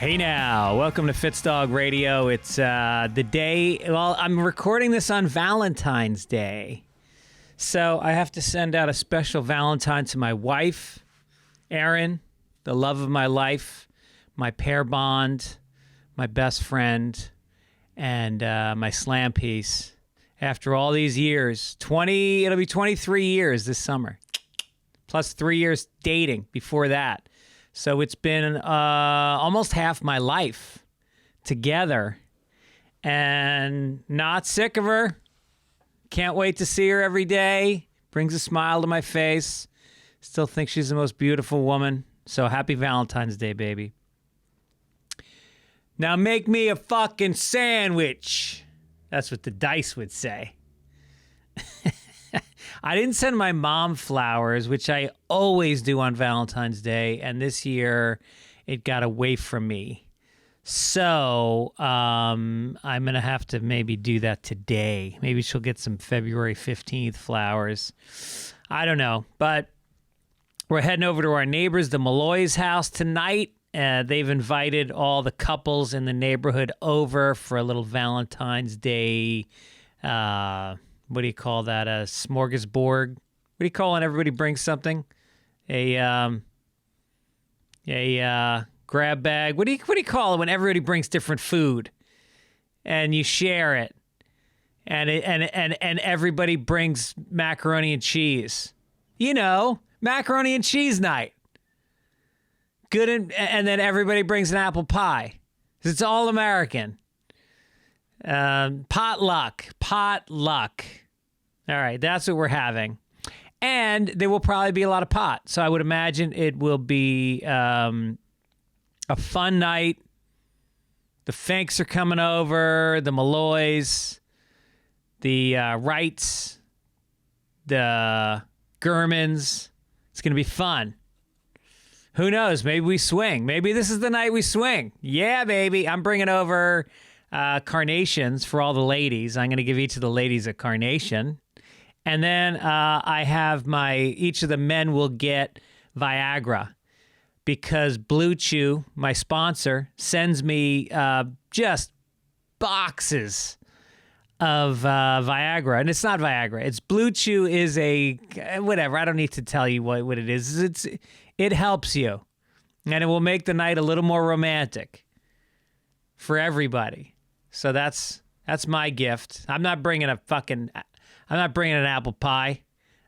Hey now, welcome to Fitzdog Radio. It's the day, well, I'm recording this on Valentine's Day. So I have to send out a special Valentine to my wife, Erin, the love of my life, my pair bond, my best friend, and my slam piece. After all these years, it'll be 23 years this summer, plus 3 years dating before that. So it's been almost half my life together, and not sick of her. Can't wait to see her every day. Brings a smile to my face. Still think she's the most beautiful woman. So happy Valentine's Day, baby. Now make me a fucking sandwich. That's what the dice would say. I didn't send my mom flowers, which I always do on Valentine's Day, and this year it got away from me. So I'm going to have to maybe do that today. Maybe she'll get some February 15th flowers. I don't know, but we're heading over to our neighbors, the Malloy's house tonight. They've invited all the couples in the neighborhood over for a little Valentine's Day what do you call that? A smorgasbord? What do you call when everybody brings something? A grab bag. What do you call it when everybody brings different food and you share it? And everybody brings macaroni and cheese. You know, macaroni and cheese night. Good, and then everybody brings an apple pie. It's all American. Potluck. All right, that's what we're having. And there will probably be a lot of pot. So I would imagine it will be a fun night. The Finks are coming over, the Malloys, the Wrights, the Gurmans. It's going to be fun. Who knows? Maybe we swing. Maybe this is the night we swing. Yeah, baby. I'm bringing over carnations for all the ladies. I'm going to give each of the ladies a carnation. And then I have each of the men will get Viagra because Blue Chew, my sponsor, sends me just boxes of Viagra. And it's not Viagra. It's Blue Chew is whatever. I don't need to tell you what it is. It helps you. And it will make the night a little more romantic for everybody. So that's my gift. I'm not bringing an apple pie.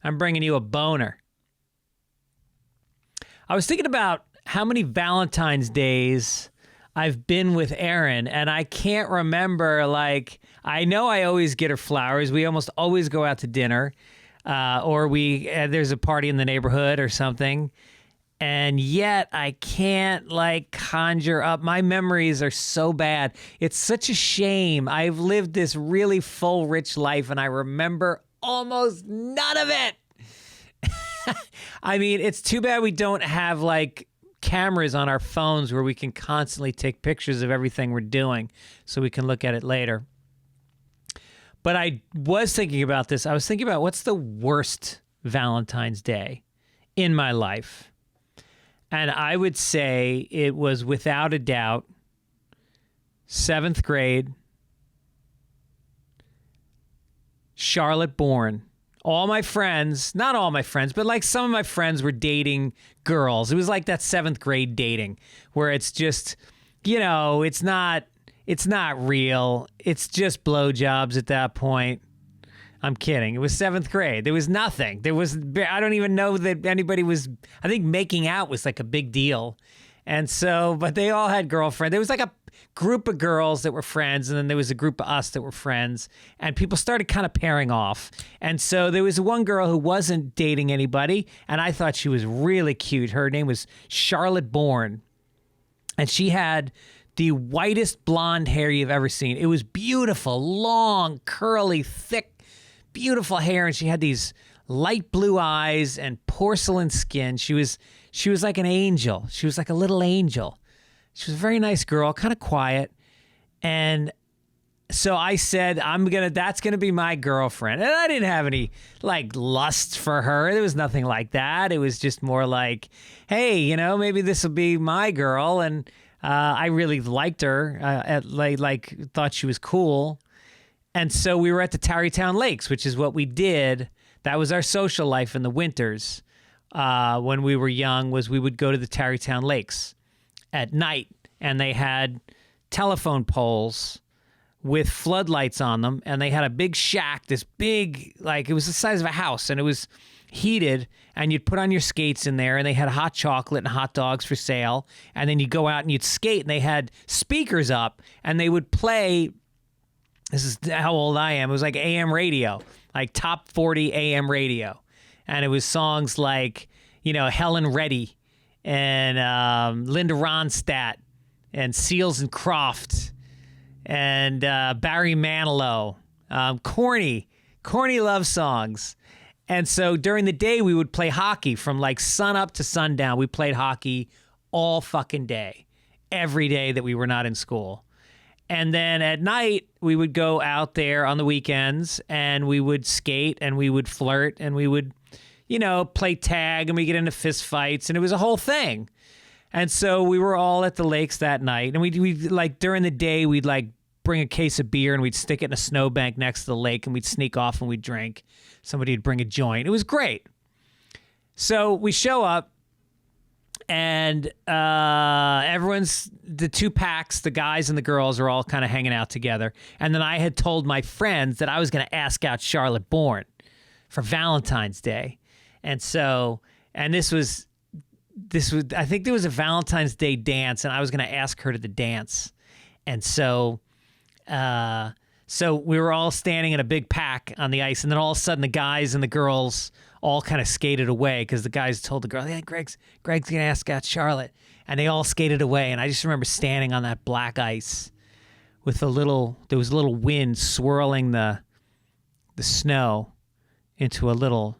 I'm bringing you a boner. I was thinking about how many Valentine's Days I've been with Erin, and I can't remember, I know I always get her flowers. We almost always go out to dinner, or there's a party in the neighborhood or something. And yet I can't conjure up. My memories are so bad. It's such a shame. I've lived this really full, rich life, and I remember almost none of it. I mean, it's too bad we don't have cameras on our phones where we can constantly take pictures of everything we're doing so we can look at it later. But I was thinking about this. I was thinking about what's the worst Valentine's Day in my life. And I would say it was without a doubt 7th grade, Charlotte Bourne. All my friends, not all my friends, but some of my friends were dating girls. It was like that 7th grade dating where it's just, it's not real. It's just blowjobs at that point. I'm kidding. It was 7th grade. There was nothing. I don't even know that anybody was, I think making out was a big deal. And so, but they all had girlfriends. There was a group of girls that were friends, and then there was a group of us that were friends, and people started kind of pairing off. And so there was one girl who wasn't dating anybody, and I thought she was really cute. Her name was Charlotte Bourne, and she had the whitest blonde hair you've ever seen. It was beautiful, long, curly, thick, beautiful hair, and she had these light blue eyes and porcelain skin. She was like an angel. She was like a little angel. She was a very nice girl, kind of quiet. And so I said, that's gonna be my girlfriend. And I didn't have any lust for her. There was nothing like that. It was just more hey, maybe this will be my girl. And I really liked her, thought she was cool. And so we were at the Tarrytown Lakes, which is what we did. That was our social life in the winters when we were young, was we would go to the Tarrytown Lakes at night, and they had telephone poles with floodlights on them, and they had a big shack, this big, like, it was the size of a house, and it was heated, and you'd put on your skates in there, and they had hot chocolate and hot dogs for sale, and then you'd go out and you'd skate, and they had speakers up, and they would play, this is how old I am, it was like AM radio, like top 40 AM radio, and it was songs like, Helen Reddy, and Linda Ronstadt, and Seals and Croft, and Barry Manilow, corny love songs. And so during the day, we would play hockey from like sun up to sundown. We played hockey all fucking day, every day that we were not in school. And then at night, we would go out there on the weekends, and we would skate, and we would flirt, and we would, play tag, and we get into fist fights, and it was a whole thing. And so we were all at the lakes that night, and we like during the day, we'd like bring a case of beer, and we'd stick it in a snowbank next to the lake, and we'd sneak off and we'd drink. Somebody would bring a joint. It was great. So we show up, and the two packs, the guys and the girls, are all kind of hanging out together. And then I had told my friends that I was going to ask out Charlotte Bourne for Valentine's Day. And so, and this was, I think there was a Valentine's Day dance, and I was going to ask her to the dance. And so we were all standing in a big pack on the ice, and then all of a sudden the guys and the girls all kind of skated away, because the guys told the girl, "Hey, Greg's going to ask out Charlotte." And they all skated away, and I just remember standing on that black ice with there was a little wind swirling the snow into a little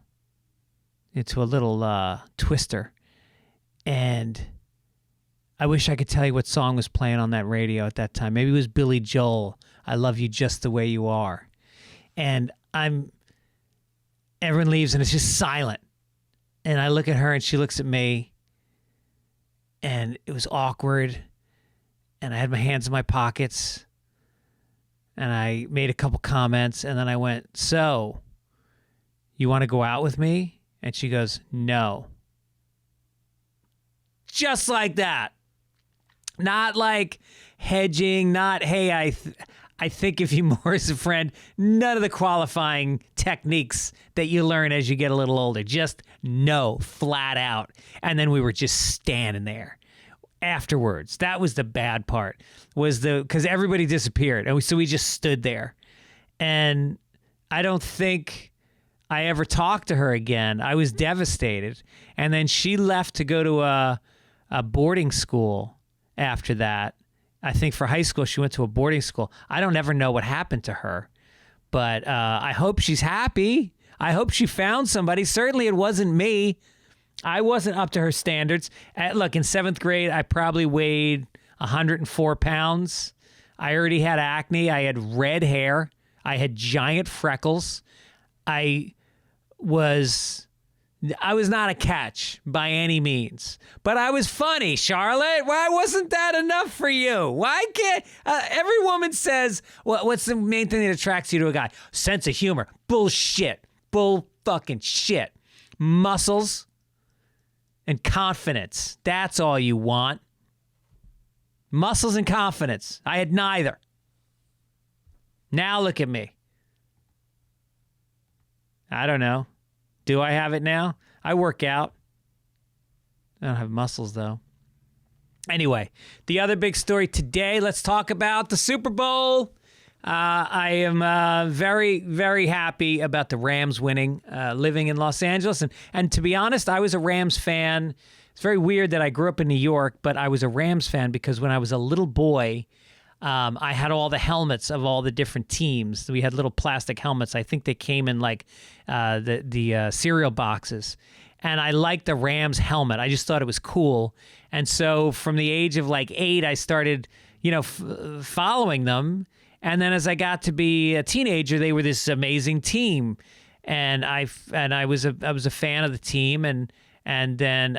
twister. And I wish I could tell you what song was playing on that radio at that time. Maybe it was Billy Joel, "I Love You Just the Way You Are." And everyone leaves, and it's just silent. And I look at her, and she looks at me, and it was awkward. And I had my hands in my pockets, and I made a couple comments, and then I went, "So, you want to go out with me?" And she goes, "No." Just like that. Not like hedging, not, "Hey, I think of you more as a friend." None of the qualifying techniques that you learn as you get a little older. Just no, flat out. And then we were just standing there afterwards. That was the bad part, because everybody disappeared. And so we just stood there. And I don't think I ever talked to her again. I was devastated. And then she left to go to a boarding school after that. I think for high school, she went to a boarding school. I don't ever know what happened to her, but I hope she's happy. I hope she found somebody. Certainly it wasn't me. I wasn't up to her standards. Look, in 7th grade, I probably weighed 104 pounds. I already had acne. I had red hair. I had giant freckles. I was not a catch by any means, but I was funny, Charlotte. Why wasn't that enough for you? Why can't every woman says, what's the main thing that attracts you to a guy? Sense of humor. Bullshit. Bull fucking shit. Muscles and confidence. That's all you want. Muscles and confidence. I had neither. Now look at me. I don't know. Do I have it now? I work out. I don't have muscles, though. Anyway, the other big story today, let's talk about the Super Bowl. I am very, very happy about the Rams winning, living in Los Angeles. And to be honest, I was a Rams fan. It's very weird that I grew up in New York, but I was a Rams fan because when I was a little boy, I had all the helmets of all the different teams. We had little plastic helmets. I think they came in like the cereal boxes. And I liked the Rams helmet. I just thought it was cool. And so from the age of like 8, I started, following them. And then as I got to be a teenager, they were this amazing team. And I was a fan of the team. And then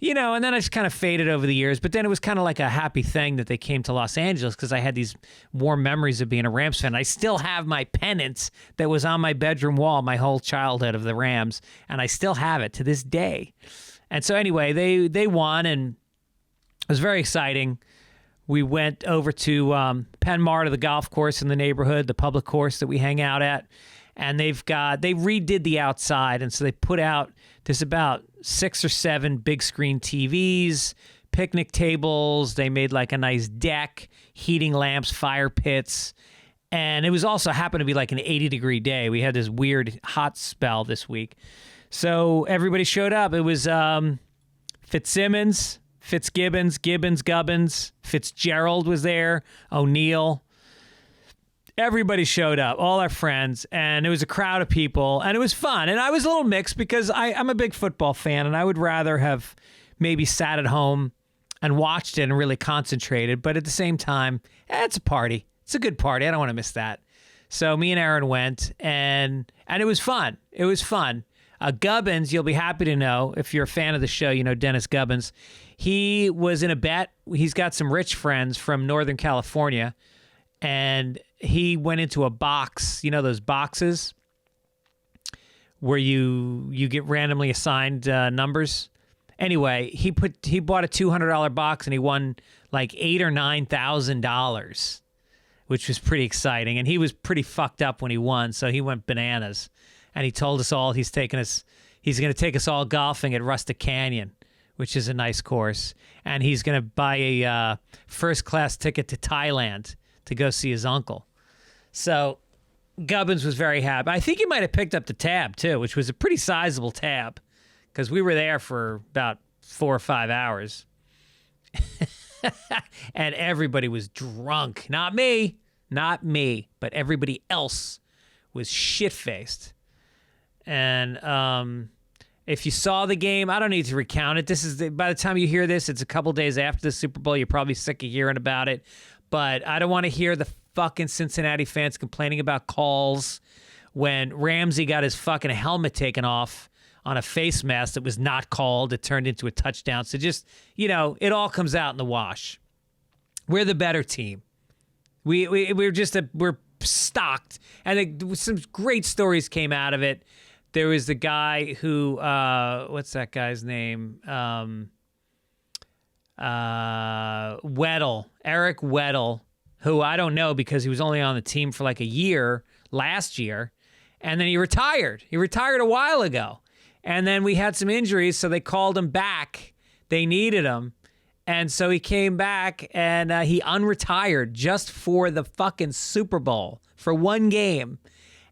and then I just kind of faded over the years. But then it was kind of like a happy thing that they came to Los Angeles because I had these warm memories of being a Rams fan. I still have my pennant that was on my bedroom wall my whole childhood of the Rams, and I still have it to this day. And so anyway, they won, and it was very exciting. We went over to Penn Mar, to the golf course in the neighborhood, the public course that we hang out at. And they redid the outside. And so they put out, there's about 6 or 7 big screen TVs, picnic tables. They made like a nice deck, heating lamps, fire pits. And it was also happened to be like an 80-degree day. We had this weird hot spell this week. So everybody showed up. It was Fitzsimmons, Fitzgibbons, Gubbins, Fitzgerald was there, O'Neill. Everybody showed up, all our friends, and it was a crowd of people, and it was fun. And I was a little mixed because I'm a big football fan, and I would rather have maybe sat at home and watched it and really concentrated. But at the same time, it's a party. It's a good party. I don't want to miss that. So me and Aaron went, and it was fun. It was fun. Gubbins, you'll be happy to know, if you're a fan of the show, you know Dennis Gubbins. He was in a bet. He's got some rich friends from Northern California, and he went into a box, those boxes where you get randomly assigned numbers. Anyway, he bought a $200 box and he won like $8,000 or $9,000, which was pretty exciting. And he was pretty fucked up when he won, so he went bananas. And he told us all he's going to take us all golfing at Rustic Canyon, which is a nice course. And he's going to buy a first-class ticket to Thailand to go see his uncle. So Gubbins was very happy. I think he might have picked up the tab, too, which was a pretty sizable tab because we were there for about 4 or 5 hours. And everybody was drunk. Not me, but everybody else was shit-faced. And if you saw the game, I don't need to recount it. By the time you hear this, it's a couple days after the Super Bowl. You're probably sick of hearing about it. But I don't want to hear the fucking Cincinnati fans complaining about calls when Ramsey got his fucking helmet taken off on a face mask that was not called. It turned into a touchdown. So just, it all comes out in the wash. We're the better team. We're stocked. And some great stories came out of it. There was the guy who, what's that guy's name? Eric Weddle, who I don't know because he was only on the team for like a year last year. And then he retired. He retired a while ago. And then we had some injuries, so they called him back. They needed him. And so he came back and he unretired just for the fucking Super Bowl for one game.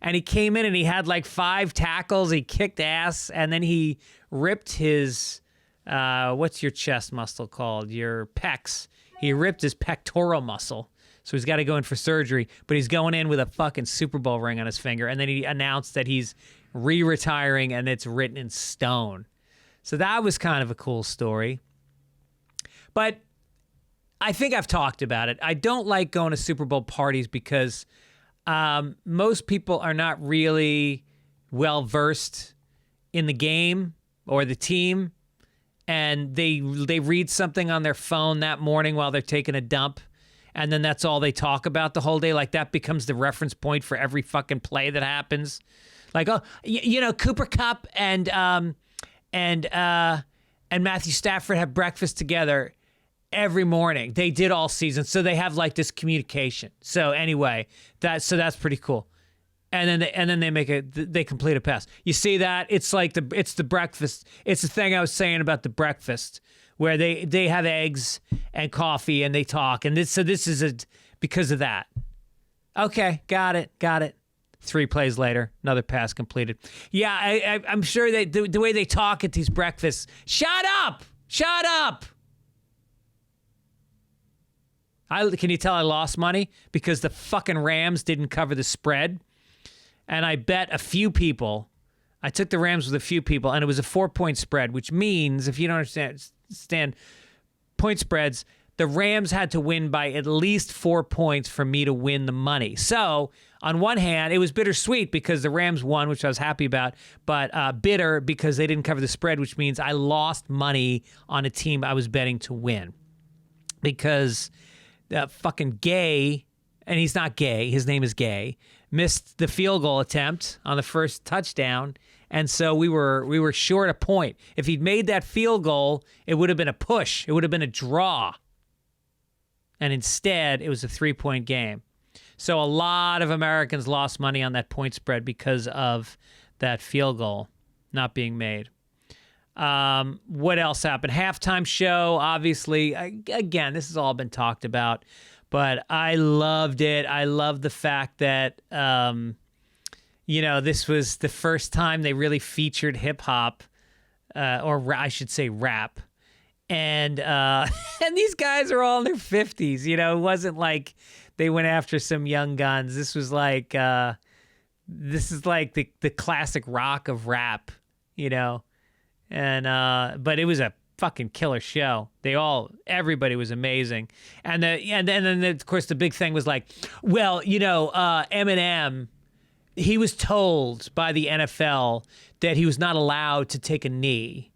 And he came in and he had like 5 tackles. He kicked ass. And then he ripped his, what's your chest muscle called? Your pecs. He ripped his pectoral muscle. So he's got to go in for surgery. But he's going in with a fucking Super Bowl ring on his finger. And then he announced that he's re-retiring and it's written in stone. So that was kind of a cool story. But I think I've talked about it. I don't like going to Super Bowl parties because most people are not really well-versed in the game or the team, and they read something on their phone that morning while they're taking a dump, and then that's all they talk about the whole day. Like, that becomes the reference point for every fucking play that happens. Like, Cooper Kupp and Matthew Stafford have breakfast together every morning. They did all season, so they have like this communication. So anyway, that's pretty cool. And then they complete a pass. You see that? It's like it's the breakfast. It's the thing I was saying about the breakfast where they have eggs and coffee and they talk. And this is because of that. Okay, got it. 3 plays later, another pass completed. Yeah, I'm sure the way they talk at these breakfasts. Shut up! Can you tell I lost money? Because the fucking Rams didn't cover the spread. And I bet a few people. I took the Rams with a few people, and it was a 4-point spread, which means, if you don't understand point spreads, the Rams had to win by at least 4 points for me to win the money. So on one hand, it was bittersweet because the Rams won, which I was happy about, but bitter because they didn't cover the spread, which means I lost money on a team I was betting to win. Because fucking Gay, and he's not gay, his name is Gay, missed the field goal attempt on the first touchdown, and so we were short a point. If he'd made that field goal, it would have been a push. It would have been a draw. And instead, it was a 3-point game. So a lot of Americans lost money on that point spread because of that field goal not being made. What else happened? Halftime show, obviously. Again, this has all been talked about, but I loved it. I loved the fact that, this was the first time they really featured hip-hop, or I should say rap. And these guys are all in their 50s. It wasn't like they went after some young guns. This was like, the classic rock of rap, And but it was a fucking killer show. Everybody was amazing. And then of course the big thing was like, well, Eminem, he was told by the NFL that he was not allowed to take a knee.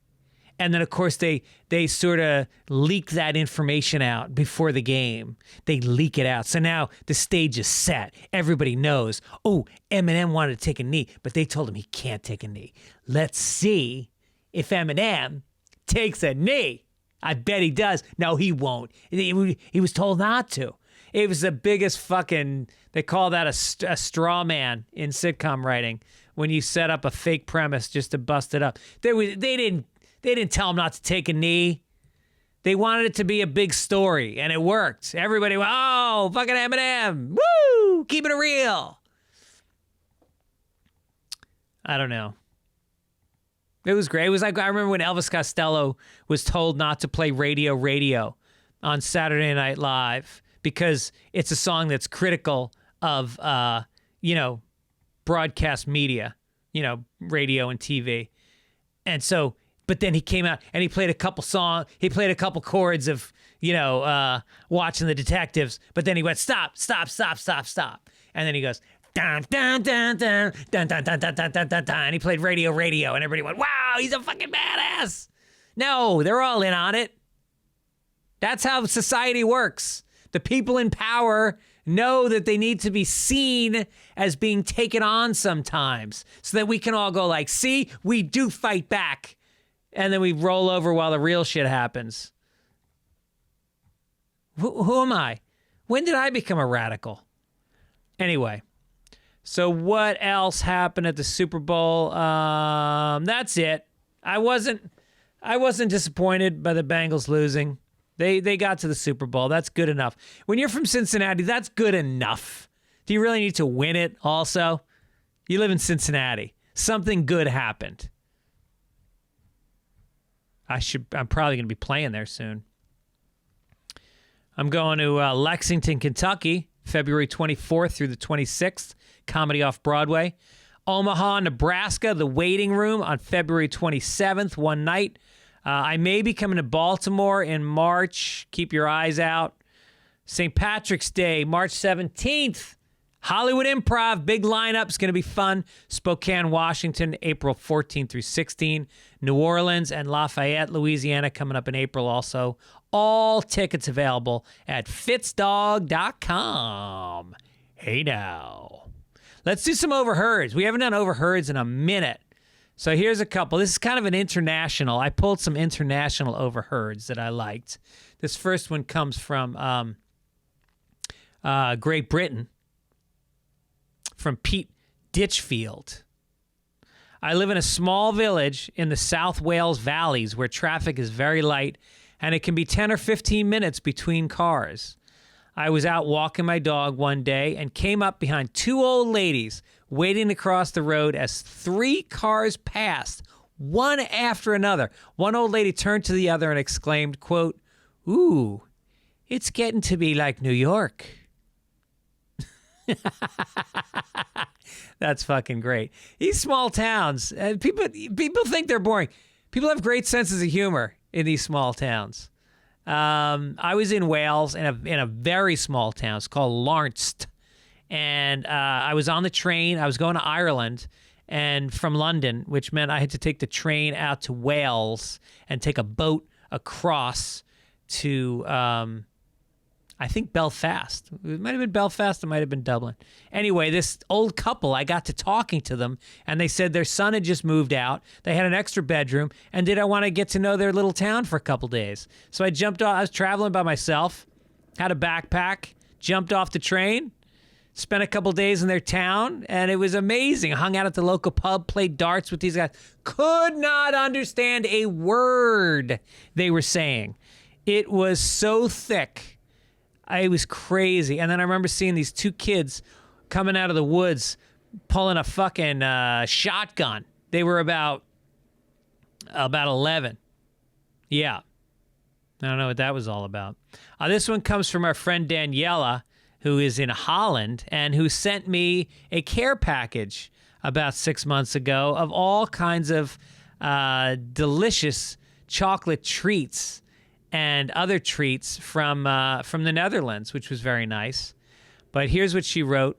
And then, of course, they sort of leaked that information out before the game. They leak it out. So now the stage is set. Everybody knows, Eminem wanted to take a knee, but they told him he can't take a knee. Let's see if Eminem takes a knee. I bet he does. No, he won't. He was told not to. It was the biggest fucking, they call that a straw man in sitcom writing, when you set up a fake premise just to bust it up. They didn't tell him not to take a knee. They wanted it to be a big story, and it worked. Everybody went, oh, fucking Eminem. Woo! Keeping it real. I don't know. It was great. It was like, I remember when Elvis Costello was told not to play Radio on Saturday Night Live because it's a song that's critical of, broadcast media, radio and TV. And so, but then he came out and he played a couple chords of, watching the detectives, but then he went, stop. And then he goes, dun, dun, dun, dun, dun, dun, dun, dun, dun, dun, dun, dun. And he played Radio, and everybody went, wow, he's a fucking badass. No, they're all in on it. That's how society works. The people in power know that they need to be seen as being taken on sometimes so that we can all go like, see, we do fight back. And then we roll over while the real shit happens. Who am I? When did I become a radical? Anyway, so what else happened at the Super Bowl? That's it. I wasn't disappointed by the Bengals losing. They got to the Super Bowl. That's good enough. When you're from Cincinnati, that's good enough. Do you really need to win it also? You live in Cincinnati. Something good happened. I'm probably going to be playing there soon. I'm going to Lexington, Kentucky, February 24th through the 26th, Comedy Off Broadway. Omaha, Nebraska, The Waiting Room on February 27th, one night. I may be coming to Baltimore in March. Keep your eyes out. St. Patrick's Day, March 17th. Hollywood Improv, big lineup. It's going to be fun. Spokane, Washington, April 14th through 16. New Orleans and Lafayette, Louisiana, coming up in April also. All tickets available at Fitzdog.com. Hey now. Let's do some overheards. We haven't done overheards in a minute. So here's a couple. This is kind of an international. I pulled some international overheards that I liked. This first one comes from Great Britain, from Pete Ditchfield. I live in a small village in the South Wales valleys where traffic is very light and it can be 10 or 15 minutes between cars. I was out walking my dog one day and came up behind two old ladies waiting to cross the road as 3 cars passed, one after another. One old lady turned to the other and exclaimed, quote, "Ooh, it's getting to be like New York." That's fucking great. These small towns, people think they're boring. People have great senses of humor in these small towns. I was in Wales in a very small town. It's called Larnst. And I was on the train. I was going to Ireland and from London, which meant I had to take the train out to Wales and take a boat across to, I think, Belfast. It might have been Belfast. It might have been Dublin. Anyway, this old couple, I got to talking to them, and they said their son had just moved out. They had an extra bedroom, and did I want to get to know their little town for a couple days? So I jumped off. I was traveling by myself, had a backpack, jumped off the train, spent a couple days in their town, and it was amazing. Hung out at the local pub, played darts with these guys. Could not understand a word they were saying. It was so thick. It was crazy. And then I remember seeing these two kids coming out of the woods, pulling a fucking shotgun. They were about 11. Yeah. I don't know what that was all about. This one comes from our friend Daniela, who is in Holland, and who sent me a care package about 6 months ago of all kinds of delicious chocolate treats and other treats from the Netherlands, which was very nice. But here's what she wrote.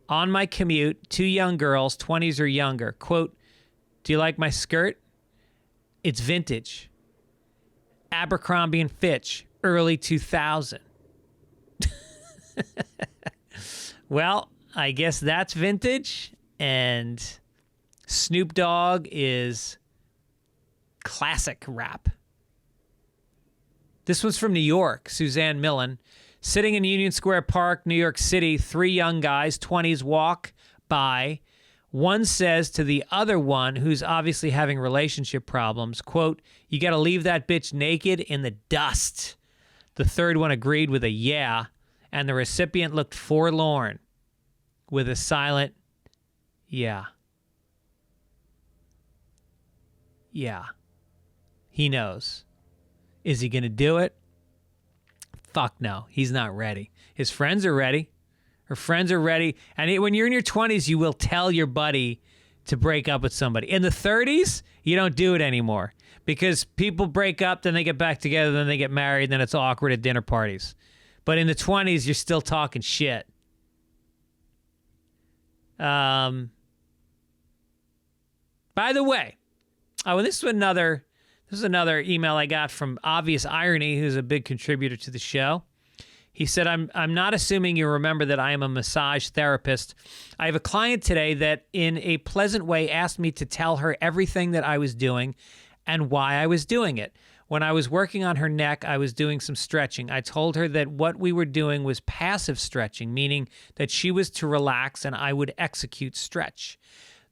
On my commute, 2 young girls, 20s or younger. Quote, do you like my skirt? It's vintage. Abercrombie and Fitch, early 2000. Well, I guess that's vintage, and Snoop Dogg is classic rap. This one's from New York, Suzanne Millen. Sitting in Union Square Park, New York City, 3 young guys, 20s, walk by. One says to the other one, who's obviously having relationship problems, quote, you got to leave that bitch naked in the dust. The third one agreed with a yeah, and the recipient looked forlorn with a silent yeah. Yeah. He knows. Is he going to do it? Fuck no. He's not ready. His friends are ready. Her friends are ready. And when you're in your 20s, you will tell your buddy to break up with somebody. In the 30s, you don't do it anymore because people break up, then they get back together, then they get married, then it's awkward at dinner parties. But in the 20s, you're still talking shit. By the way, this is another email I got from Obvious Irony, who's a big contributor to the show. He said, I'm not assuming you remember that I am a massage therapist. I have a client today that in a pleasant way asked me to tell her everything that I was doing and why I was doing it. When I was working on her neck, I was doing some stretching. I told her that what we were doing was passive stretching, meaning that she was to relax and I would execute stretch.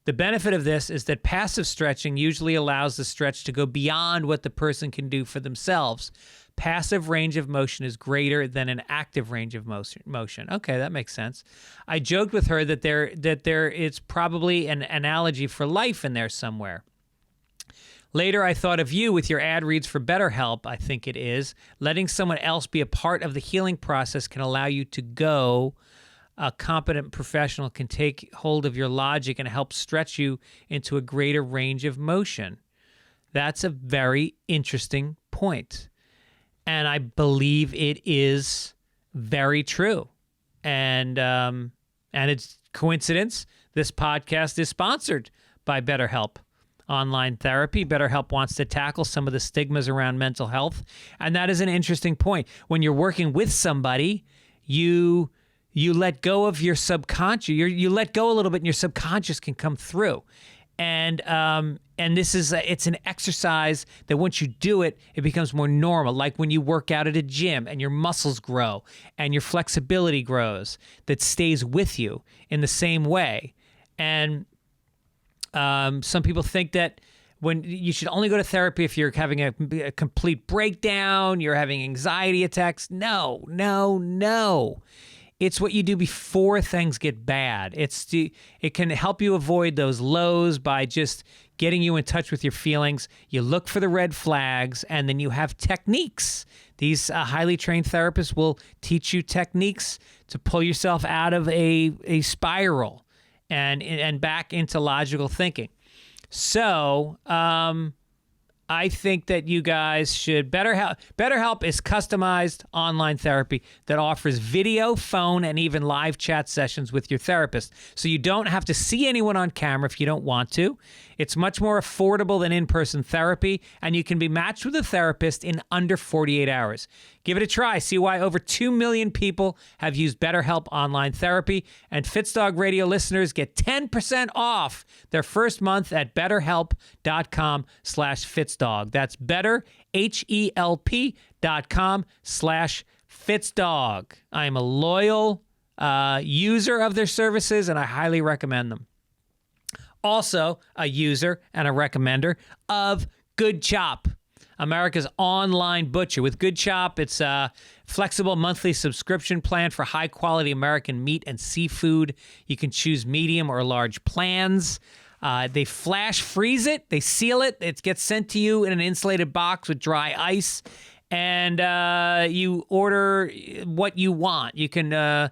The benefit of this is that passive stretching usually allows the stretch to go beyond what the person can do for themselves. Passive range of motion is greater than an active range of motion. Okay, that makes sense. I joked with her that there is probably an analogy for life in there somewhere. Later, I thought of you with your ad reads for BetterHelp, I think it is. Letting someone else be a part of the healing process can allow you to go. A competent professional can take hold of your logic and help stretch you into a greater range of motion. That's a very interesting point. And I believe it is very true. And it's coincidence. This podcast is sponsored by BetterHelp Online Therapy. BetterHelp wants to tackle some of the stigmas around mental health. And that is an interesting point. When you're working with somebody, you let go of your subconscious. You let go a little bit and your subconscious can come through. And this is it's an exercise that once you do it, it becomes more normal. Like when you work out at a gym and your muscles grow and your flexibility grows, that stays with you in the same way. And some people think that when you should only go to therapy if you're having a complete breakdown, you're having anxiety attacks. No. It's what you do before things get bad. It can help you avoid those lows by just getting you in touch with your feelings. You look for the red flags, and then you have techniques. These highly trained therapists will teach you techniques to pull yourself out of a spiral and back into logical thinking. So I think that you guys should BetterHelp. BetterHelp is customized online therapy that offers video, phone, and even live chat sessions with your therapist. So you don't have to see anyone on camera if you don't want to. It's much more affordable than in-person therapy, and you can be matched with a therapist in under 48 hours. Give it a try. See why over 2 million people have used BetterHelp online therapy, and Fitzdog Radio listeners get 10% off their first month at betterhelp.com/Fitzdog. That's betterhelp.com/Fitzdog. I am a loyal user of their services, and I highly recommend them. Also, a user and a recommender of Good Chop, America's online butcher. With Good Chop, it's a flexible monthly subscription plan for high-quality American meat and seafood. You can choose medium or large plans. They flash freeze it. They seal it. It gets sent to you in an insulated box with dry ice. And you order what you want. You can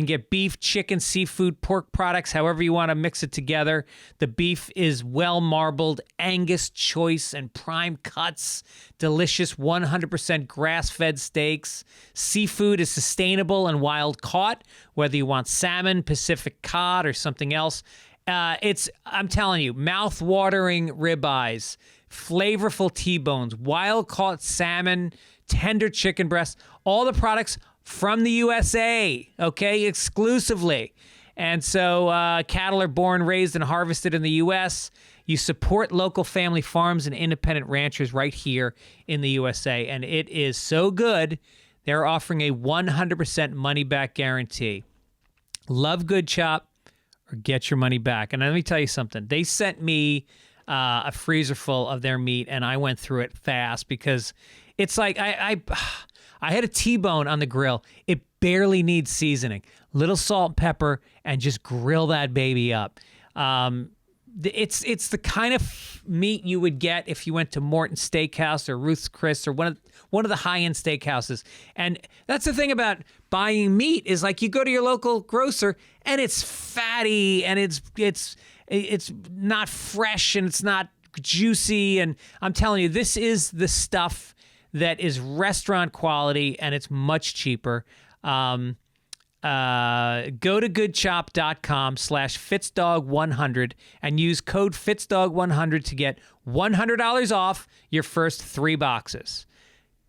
get beef, chicken, seafood, pork products, however you want to mix it together. The beef is well-marbled, Angus choice and prime cuts, delicious 100% grass-fed steaks. Seafood is sustainable and wild-caught, whether you want salmon, Pacific cod, or something else. I'm telling you, mouth-watering ribeyes, flavorful T-bones, wild-caught salmon, tender chicken breasts, all the products from the USA, okay, exclusively. And so cattle are born, raised, and harvested in the U.S. You support local family farms and independent ranchers right here in the USA. And it is so good, they're offering a 100% money-back guarantee. Love Good Chop or get your money back. And let me tell you something. They sent me a freezer full of their meat, and I went through it fast because it's like I had a T-bone on the grill. It barely needs seasoning. Little salt and pepper, and just grill that baby up. It's the kind of meat you would get if you went to Morton Steakhouse or Ruth's Chris or one of the high-end steakhouses. And that's the thing about buying meat is like you go to your local grocer and it's fatty and it's not fresh and it's not juicy. And I'm telling you, this is the stuff that is restaurant quality, and it's much cheaper. Go to goodchop.com/Fitzdog100 and use code Fitzdog100 to get $100 off your first 3 boxes.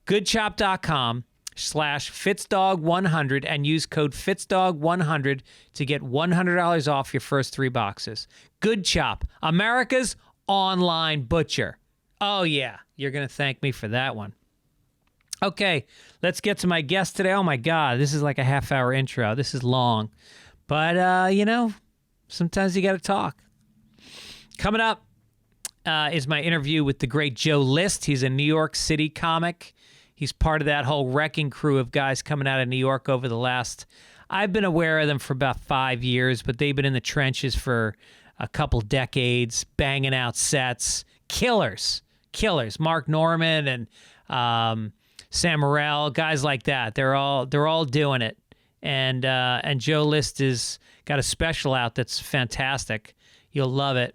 Goodchop.com/Fitzdog100 and use code Fitzdog100 to get $100 off your first 3 boxes. Good Chop, America's online butcher. Oh, yeah. You're going to thank me for that one. Okay, let's get to my guest today. Oh, my God. This is like a half-hour intro. This is long. But, sometimes you got to talk. Coming up is my interview with the great Joe List. He's a New York City comic. He's part of that whole wrecking crew of guys coming out of New York over the last... I've been aware of them for about 5 years, but they've been in the trenches for a couple decades, banging out sets. Killers. Mark Norman and Sam Morrell, guys like that. They're all doing it. And Joe List has got a special out that's fantastic. You'll love it.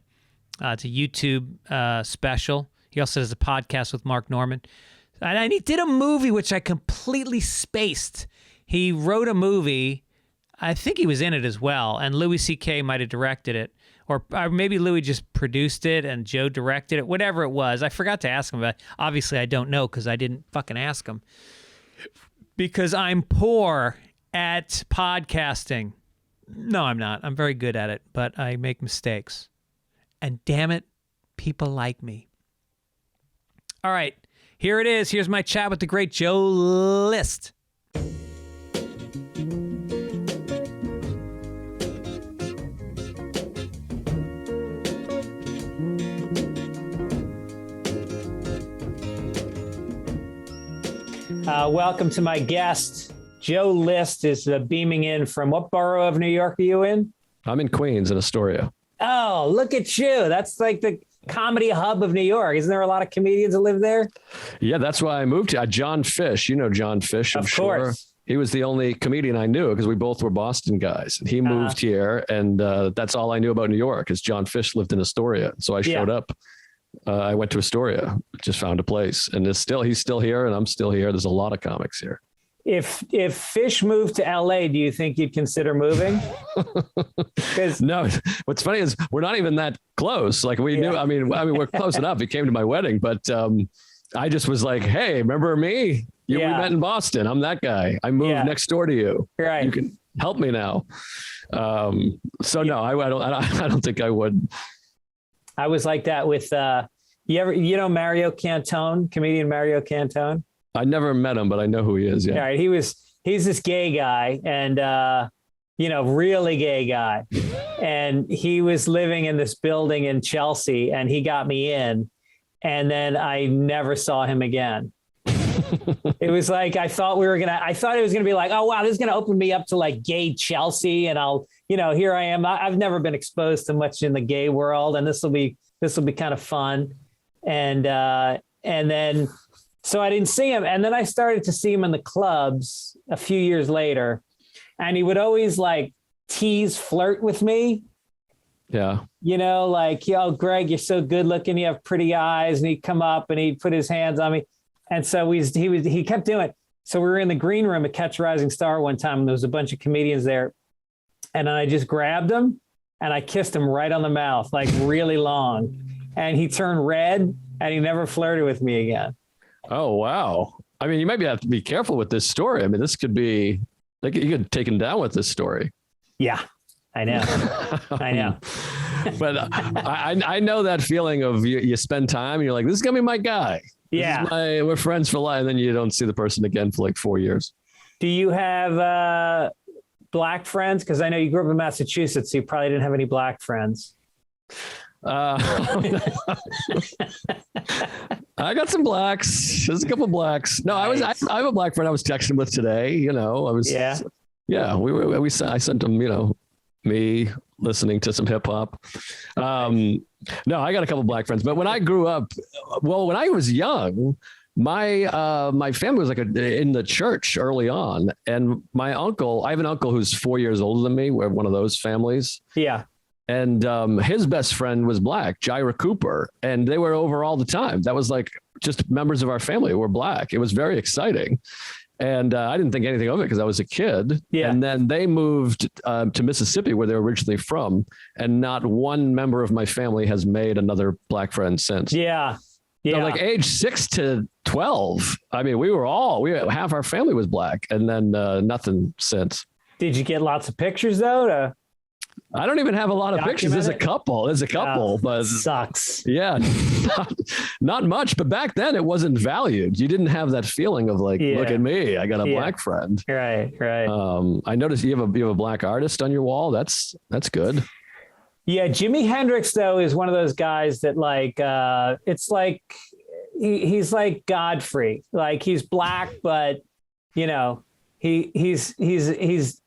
It's a YouTube special. He also has a podcast with Mark Norman. And he did a movie which I completely spaced. He wrote a movie. I think he was in it as well. And Louis C.K. might have directed it. Or maybe Louis just produced it and Joe directed it. Whatever it was. I forgot to ask him about it. Obviously, I don't know because I didn't fucking ask him. Because I'm poor at podcasting. No, I'm not. I'm very good at it. But I make mistakes. And damn it, people like me. All right. Here it is. Here's my chat with the great Joe List. Welcome to my guest. Joe List is beaming in from what borough of New York are you in? I'm in Queens in Astoria. Oh, look at you. That's like the comedy hub of New York. Isn't there a lot of comedians that live there? Yeah, that's why I moved to John Fish. You know John Fish, I'm sure. Of course. He was the only comedian I knew because we both were Boston guys. And he moved here, and that's all I knew about New York is John Fish lived in Astoria. So I showed up I went to Astoria, just found a place, and he's still here, and I'm still here. There's a lot of comics here. If Fish moved to LA, do you think you'd consider moving? No, what's funny is we're not even that close. Like we knew, I mean, we're close enough. He came to my wedding, but I just was like, hey, remember me? We met in Boston. I'm that guy. I moved next door to you. Right. You can help me now. So no, I don't think I would. I was like that with, you know, Mario Cantone, comedian Mario Cantone? I never met him, but I know who he is. Yeah. All right. He's this gay guy and, you know, really gay guy. And he was living in this building in Chelsea and he got me in. And then I never saw him again. It was like, I thought it was going to be like, oh, wow, this is going to open me up to like gay Chelsea. And I'll, you know, here I am. I've never been exposed to much in the gay world. And this will be kind of fun. And then, so I didn't see him. And then I started to see him in the clubs a few years later. And he would always like flirt with me. Yeah. You know, like, oh, Greg, you're so good looking. You have pretty eyes. And he'd come up and he'd put his hands on me. And so he kept doing it. So we were in the green room at Catch a Rising Star one time, and there was a bunch of comedians there. And I just grabbed him and I kissed him right on the mouth, like really long. And he turned red and he never flirted with me again. Oh, wow. I mean, you might have to be careful with this story. I mean, this could be like you get taken down with this story. Yeah, I know. I know. But I know that feeling of you spend time and you're like, this is going to be my guy. Yeah. We're friends for life. And then you don't see the person again for like 4 years. Do you have black friends? Because I know you grew up in Massachusetts, so you probably didn't have any black friends. I got some blacks. There's a couple of blacks. No, nice. I have a black friend I was texting with today. You know, I sent him, you know, me listening to some hip hop. No, I got a couple of black friends, but when I grew up, when I was young, my family was like in the church early on. And I have an uncle who's 4 years older than me. We're one of those families. Yeah. And his best friend was black, Jaira Cooper, and they were over all the time. That was like just members of our family were black. It was very exciting. And I didn't think anything of it because I was a kid. Yeah. And then they moved to Mississippi, where they were originally from. And not one member of my family has made another black friend since. Yeah. Yeah. So like age 6 to 12. I mean, half our family was black, and then nothing since. Did you get lots of pictures though? I don't even have a lot of pictures. There's a couple, but sucks. Yeah, not much. But back then it wasn't valued. You didn't have that feeling of like, look at me, I got a black friend. Right. I noticed you have a black artist on your wall. That's good. Yeah, Jimi Hendrix though is one of those guys that like it's like he's like Godfrey. Like he's black, but you know he's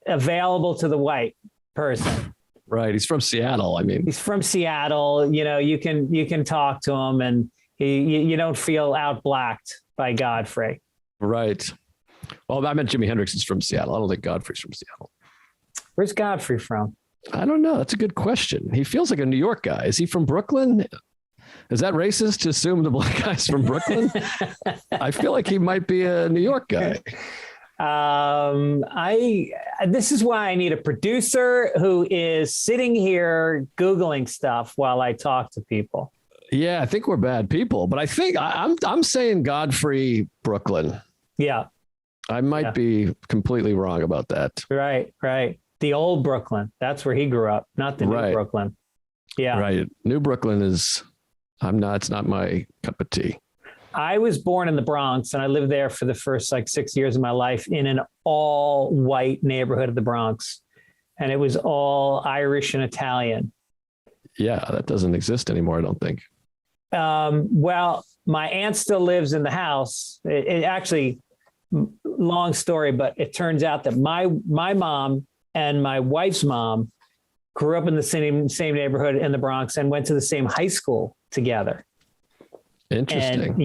available to the white person. Right. He's from Seattle. I mean, he's from Seattle. You know, you can talk to him and you don't feel out-blacked by Godfrey. Right. Well, I meant Jimi Hendrix is from Seattle. I don't think Godfrey's from Seattle. Where's Godfrey from? I don't know. That's a good question. He feels like a New York guy. Is he from Brooklyn? Is that racist to assume the black guy's from Brooklyn? I feel like he might be a New York guy. This is why I need a producer who is sitting here Googling stuff while I talk to people. Yeah, I think we're bad people, but I think I'm saying Godfrey, Brooklyn. Yeah. I might be completely wrong about that. Right. The old Brooklyn. That's where he grew up, not the new Brooklyn. Yeah. Right. New Brooklyn it's not my cup of tea. I was born in the Bronx and I lived there for the first like 6 years of my life in an all white neighborhood of the Bronx. And it was all Irish and Italian. Yeah, that doesn't exist anymore, I don't think. Well, my aunt still lives in the house. It actually, long story, but it turns out that my mom and my wife's mom grew up in the same neighborhood in the Bronx and went to the same high school together. Interesting.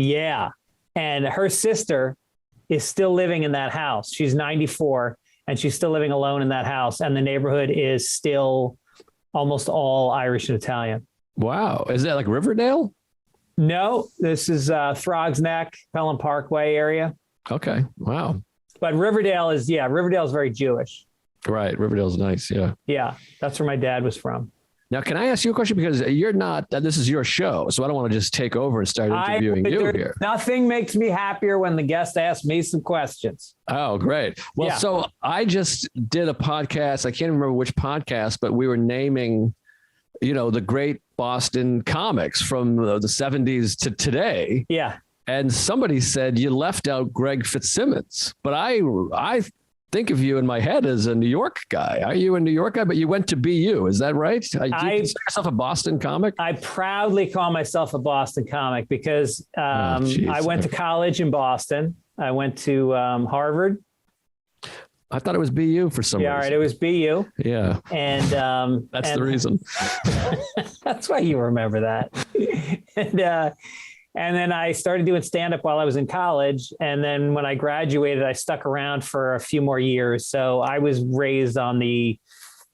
And her sister is still living in that house. She's 94 and she's still living alone in that house. And the neighborhood is still almost all Irish and Italian. Wow. Is that like Riverdale? No, this is Throgs Neck, Pelham Parkway area. Okay. Wow. But Riverdale is very Jewish. Right. Riverdale's nice. Yeah. Yeah. That's where my dad was from. Now, can I ask you a question? Because you're not, this is your show, so I don't want to just take over and start interviewing you here. Nothing makes me happier when the guest asks me some questions. Oh, great. Well, so I just did a podcast. I can't remember which podcast, but we were naming, the great Boston comics from the 70s to today. Yeah. And somebody said you left out Greg Fitzsimmons, but I think of you in my head as a New York guy. Are you a New York guy? But you went to BU. Is that right? Do you consider yourself a Boston comic? I proudly call myself a Boston comic because I went to college in Boston. I went to Harvard. I thought it was BU for some reason. All right. It was BU. Yeah. And that's the reason. That's why you remember that. And then I started doing stand-up while I was in college. And then when I graduated, I stuck around for a few more years. So I was raised on the,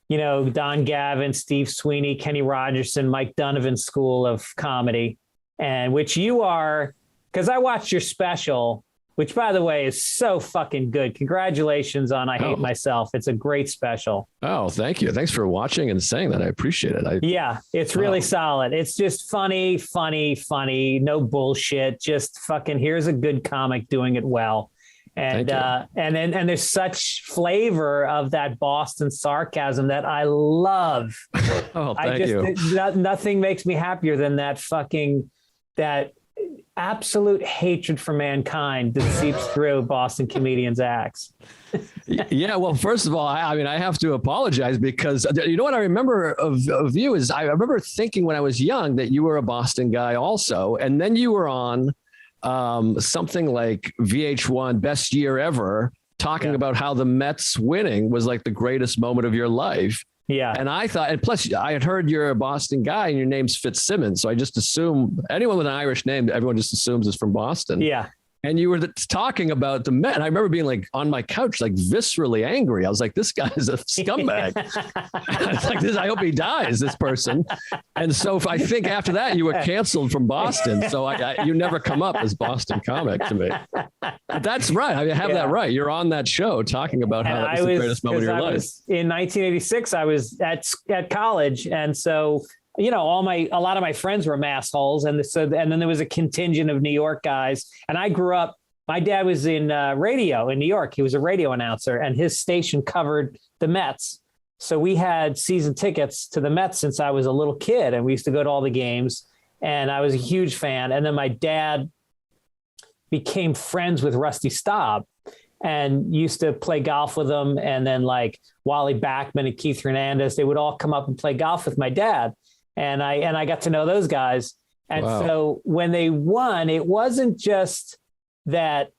Don Gavin, Steve Sweeney, Kenny Rogerson, Mike Donovan school of comedy, and which you are, because I watched your special, which, by the way, is so fucking good. Congratulations on I Hate Myself. It's a great special. Oh, thank you. Thanks for watching and saying that. I appreciate it. Yeah, it's really solid. It's just funny. No bullshit. Just fucking here's a good comic doing it well. And and there's such flavor of that Boston sarcasm that I love. Oh, thank you. Nothing makes me happier than that absolute hatred for mankind that seeps through Boston comedians' acts. Yeah, well, first of all, I have to apologize because you know what I remember of you is I remember thinking when I was young that you were a Boston guy also, and then you were on something like VH1 Best Year Ever, talking about how the Mets winning was like the greatest moment of your life. Yeah. And I thought, and plus I had heard you're a Boston guy and your name's Fitzsimmons. So I just assume anyone with an Irish name, everyone just assumes is from Boston. Yeah. And you were talking about the Met. And I remember being like on my couch, like viscerally angry. I was like, this guy is a scumbag. It's like this. I hope he dies, this person. And so I think after that, you were canceled from Boston. So you never come up as Boston comic to me. But that's right. I have that right. You're on that show talking about how that was the greatest moment of your life. In 1986, I was at college. And so a lot of my friends were massholes. And then there was a contingent of New York guys. And I grew up, my dad was in radio in New York. He was a radio announcer and his station covered the Mets. So we had season tickets to the Mets since I was a little kid and we used to go to all the games and I was a huge fan. And then my dad became friends with Rusty Staub and used to play golf with him. And then like Wally Backman and Keith Hernandez, they would all come up and play golf with my dad. And I got to know those guys. And so when they won, it wasn't just that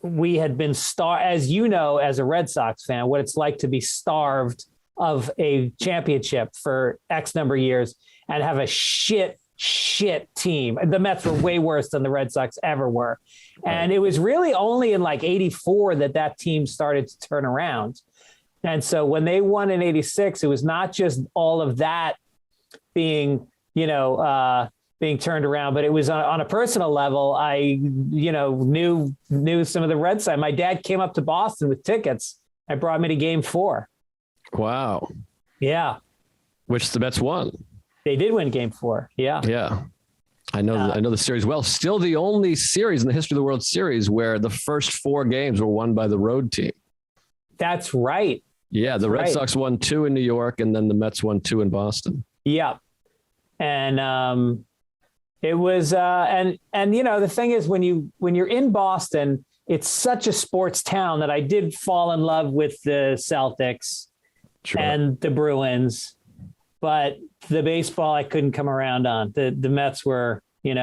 we had been as a Red Sox fan, what it's like to be starved of a championship for X number of years and have a shit team. The Mets were way worse than the Red Sox ever were. And it was really only in like 84 that team started to turn around. And so when they won in 86, it was not just all of that being turned around, but it was on a personal level. I, knew some of the Red Sox. My dad came up to Boston with tickets. I brought me to Game 4. Wow. Yeah. Which the Mets won. They did win Game 4. Yeah. Yeah. I know the series well. Still the only series in the history of the World Series where the first 4 games were won by the road team. That's right. Yeah. The Red Sox won 2 in New York and then the Mets won 2 in Boston. Yeah. And it was and the thing is when you're in Boston, it's such a sports town that I did fall in love with the Celtics and the Bruins, but the baseball I couldn't come around on. The Mets were, they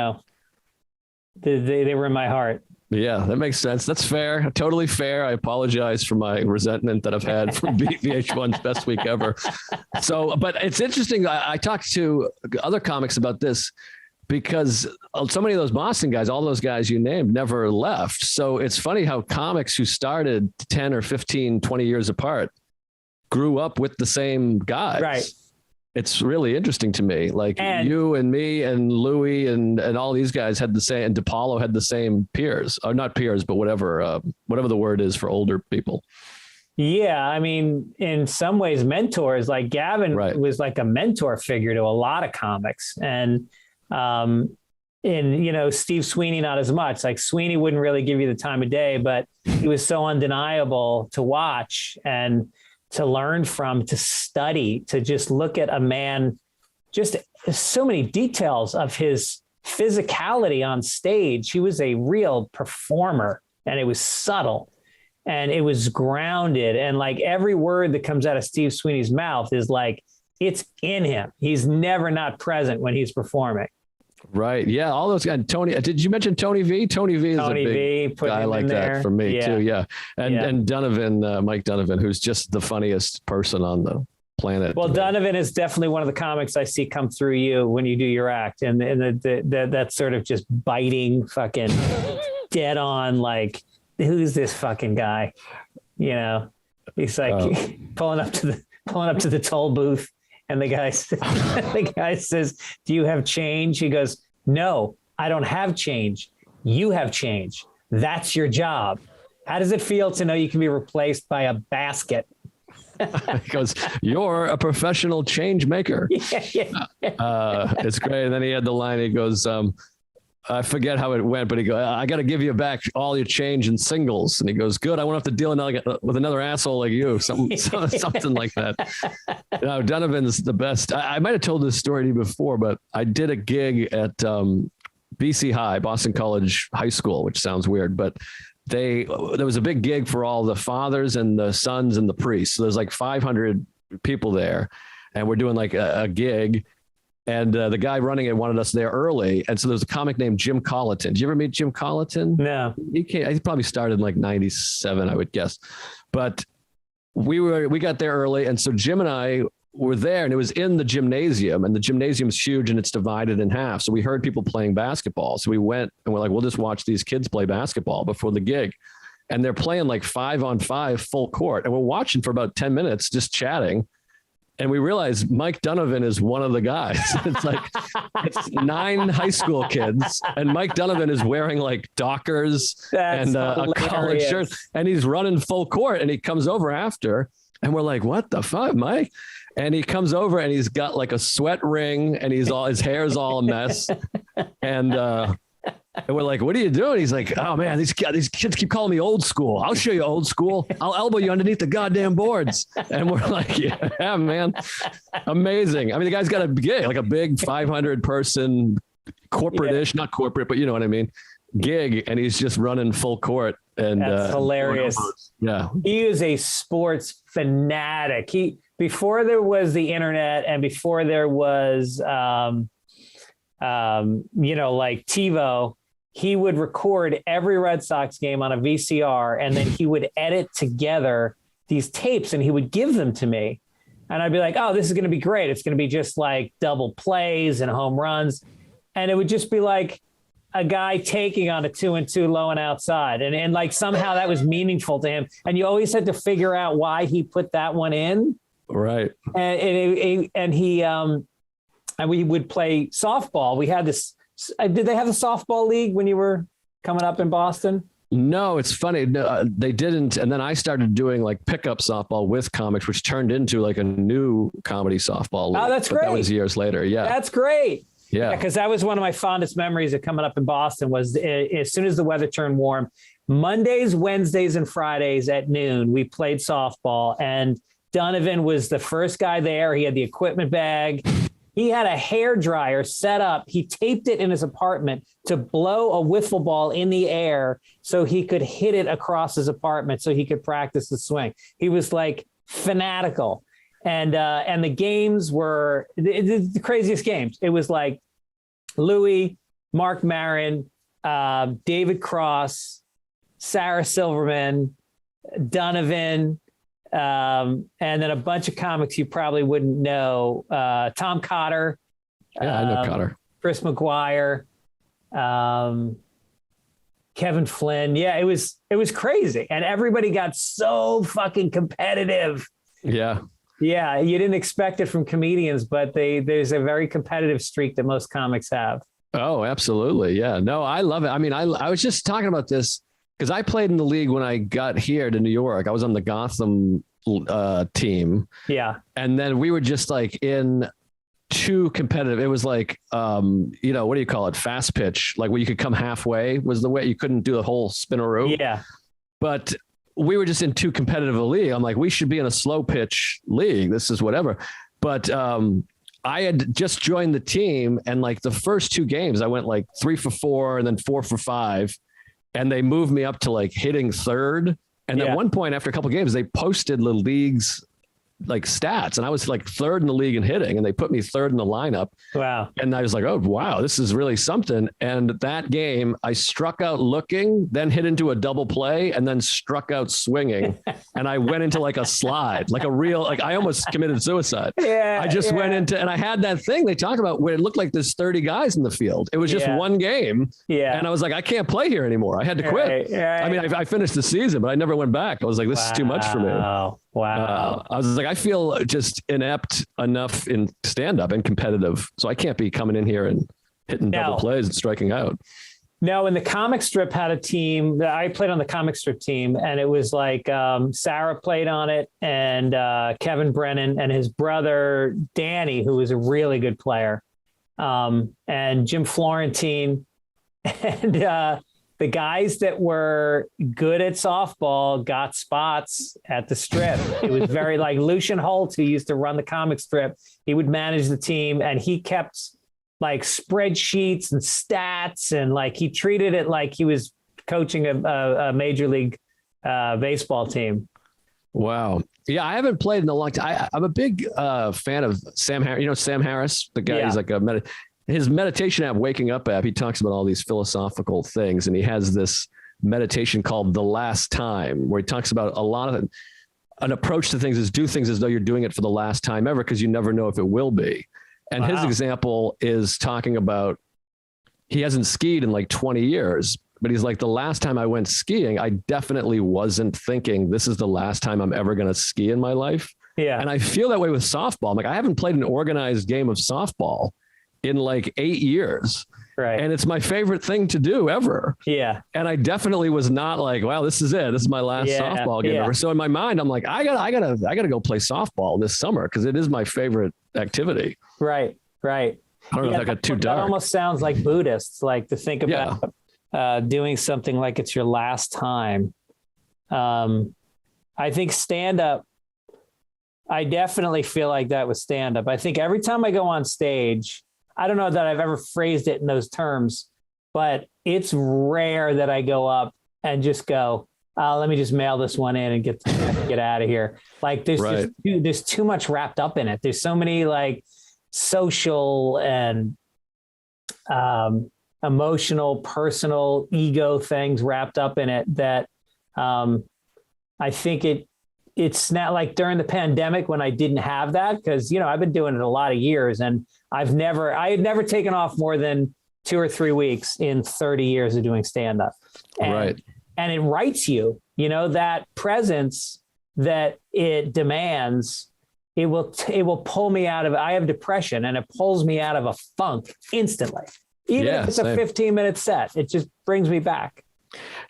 were in my heart. Yeah, that makes sense. That's fair. Totally fair. I apologize for my resentment that I've had from VH1's Best Week Ever. So, but it's interesting. I talked to other comics about this because so many of those Boston guys, all those guys you named, never left. So it's funny how comics who started 10 or 15, 20 years apart grew up with the same guys. Right. it's really interesting to me. Like And- you and me and Louie and all these guys had the same, and DePaulo had the same peers, or not peers, but whatever the word is for older people. Yeah, I mean, in some ways, mentors. Like Gavin was like a mentor figure to a lot of comics, and Steve Sweeney not as much. Like Sweeney wouldn't really give you the time of day, but he was so undeniable to watch and to learn from, to study, to just look at a man. Just so many details of his physicality on stage. He was a real performer, and it was subtle. And it was grounded. And like every word that comes out of Steve Sweeney's mouth is like, it's in him. He's never not present when he's performing. Right. Yeah. All those guys. Tony, did you mention Tony V? Tony V is a big guy like that for me too. Yeah. And Donovan, Mike Donovan, who's just the funniest person on the planet. Well, Donovan is definitely one of the comics I see come through you when you do your act. And that sort of just biting, fucking dead on, like, who's this fucking guy? You know, he's like pulling up to the toll booth, and the guy says, "Do you have change?" He goes, "No, I don't have change. You have change. That's your job. How does it feel to know you can be replaced by a basket?" Because you're a professional change maker. It's great. And then he had the line. He goes, I forget how it went, but he goes, "I got to give you back all your change in singles." And he goes, "Good. I won't have to deal with another asshole like you." Something like that. No, Donovan's the best. I might have told this story to you before, but I did a gig at BC High, Boston College High School, which sounds weird, but there was a big gig for all the fathers and the sons and the priests. So there's like 500 people there, and we're doing like a gig. And the guy running it wanted us there early. And so there's a comic named Jim Colleton. Did you ever meet Jim Colleton? No. He probably started in like 97, I would guess. But we got there early. And so Jim and I were there, and it was in the gymnasium, and the gymnasium's huge and it's divided in half. So we heard people playing basketball. So we went and we're like, we'll just watch these kids play basketball before the gig. And they're playing like 5-on-5 full court. And we're watching for about 10 minutes, just chatting. And we realized Mike Donovan is one of the guys. It's 9 high school kids, and Mike Donovan is wearing like Dockers and a collared shirt, and he's running full court. And he comes over after, and we're like, "What the fuck, Mike?" And he comes over, and he's got like a sweat ring, and his hair's all a mess, and we're like, "What are you doing?" He's like, "Oh man, these kids keep calling me old school. I'll show you old school. I'll elbow you underneath the goddamn boards." And we're like, "Yeah, man, amazing." I mean, the guy's got a gig, like a big 500 person corporate-ish, not corporate, but you know what I mean, gig, and he's just running full court. And that's hilarious. Yeah, he is a sports fanatic. Before there was the internet, and before there was like TiVo, he would record every Red Sox game on a VCR, and then he would edit together these tapes, and he would give them to me. And I'd be like, "Oh, this is going to be great. It's going to be just like double plays and home runs." And it would just be like a guy taking on a 2-2 low and outside. And like somehow that was meaningful to him. And you always had to figure out why he put that one in. Right. And we would play softball. We had this. Did they have a softball league when you were coming up in Boston? No, it's funny. No, they didn't. And then I started doing like pickup softball with comics, which turned into like a new comedy softball league. Oh, that's great. That was years later. Yeah. That's great. Yeah. Because that was one of my fondest memories of coming up in Boston was as soon as the weather turned warm, Mondays, Wednesdays, and Fridays at noon, we played softball. And Donovan was the first guy there. He had the equipment bag. He had a hair dryer set up. He taped it in his apartment to blow a wiffle ball in the air so he could hit it across his apartment so he could practice the swing. He was like fanatical. And the games were the craziest games. It was like Louie, Mark Maron, David Cross, Sarah Silverman, Donovan, and then a bunch of comics you probably wouldn't know. Tom Cotter. Yeah, I know Cotter. Chris McGuire. Kevin Flynn. Yeah, it was crazy. And everybody got so fucking competitive. Yeah. Yeah, you didn't expect it from comedians, but there's a very competitive streak that most comics have. Oh, absolutely. Yeah. No, I love it. I mean, I was just talking about this because I played in the league when I got here to New York. I was on the Gotham team. Yeah. And then we were just like in too competitive. It was like, you know, what do you call it? Fast pitch, like where you could come halfway was the way. You couldn't do the whole spinaroo. Yeah. But we were just in too competitive a league. I'm like, we should be in a slow pitch league. This is whatever. But I had just joined the team, and like the first 2 games, I went like 3 for 4 and then 4 for 5. And they moved me up to like hitting third. And at one point after a couple of games, they posted the league's like stats, and I was like 3rd in the league in hitting, and they put me 3rd in the lineup. Wow. And I was like, oh, wow, this is really something. And that game I struck out looking, then hit into a double play, and then struck out swinging. And I went into like a slide, like a real, like I almost committed suicide. Yeah. I just went into, and I had that thing they talk about where it looked like there's 30 guys in the field. It was just one game. Yeah. And I was like, I can't play here anymore. I had to quit. Right. I mean, I finished the season, but I never went back. I was like, this is too much for me. Wow. I was like, I feel just inept enough in stand-up and competitive, so I can't be coming in here and hitting double plays and striking out. No, and the comic strip had a team. I played on the comic strip team, and it was like Sarah played on it, and Kevin Brennan and his brother Danny, who was a really good player, and Jim Florentine, and the guys that were good at softball got spots at the strip. It was very like Lucian Holt, who used to run the comic strip. He would manage the team, and he kept like spreadsheets and stats, and like he treated it like he was coaching a major league baseball team. Wow. Yeah, I haven't played in a long time. I'm a big fan of Sam Harris. You know Sam Harris, the guy. He's like his meditation app, Waking Up app. He talks about all these philosophical things, and he has this meditation called The Last Time, where he talks about a lot of an approach to things is do things as though you're doing it for the last time ever, because you never know if it will be. And his example is talking about he hasn't skied in like 20 years, but he's like, the last time I went skiing, I definitely wasn't thinking this is the last time I'm ever going to ski in my life. Yeah. And I feel that way with softball. I'm like, I haven't played an organized game of softball in like 8 years. Right. And it's my favorite thing to do ever. Yeah. And I definitely was not like, wow, this is it. This is my last softball game ever. So in my mind, I'm like, I gotta go play softball this summer, because it is my favorite activity. Right. Right. I don't know if that got too dark. That almost sounds like Buddhists, like to think about doing something like it's your last time. I think stand-up, I definitely feel like that with stand-up. I think every time I go on stage, I don't know that I've ever phrased it in those terms, but it's rare that I go up and just go, let me just mail this one in and get out of here. Like there's too much wrapped up in it. There's so many like social and emotional, personal, ego things wrapped up in it that I think it's not like during the pandemic when I didn't have that, because, you know, I've been doing it a lot of years, and I had never taken off more than 2 or 3 weeks in 30 years of doing stand-up. And it writes you, you know, that presence that it demands, it will pull me out of, I have depression, and it pulls me out of a funk instantly. Even if it's a 15-minute set, it just brings me back.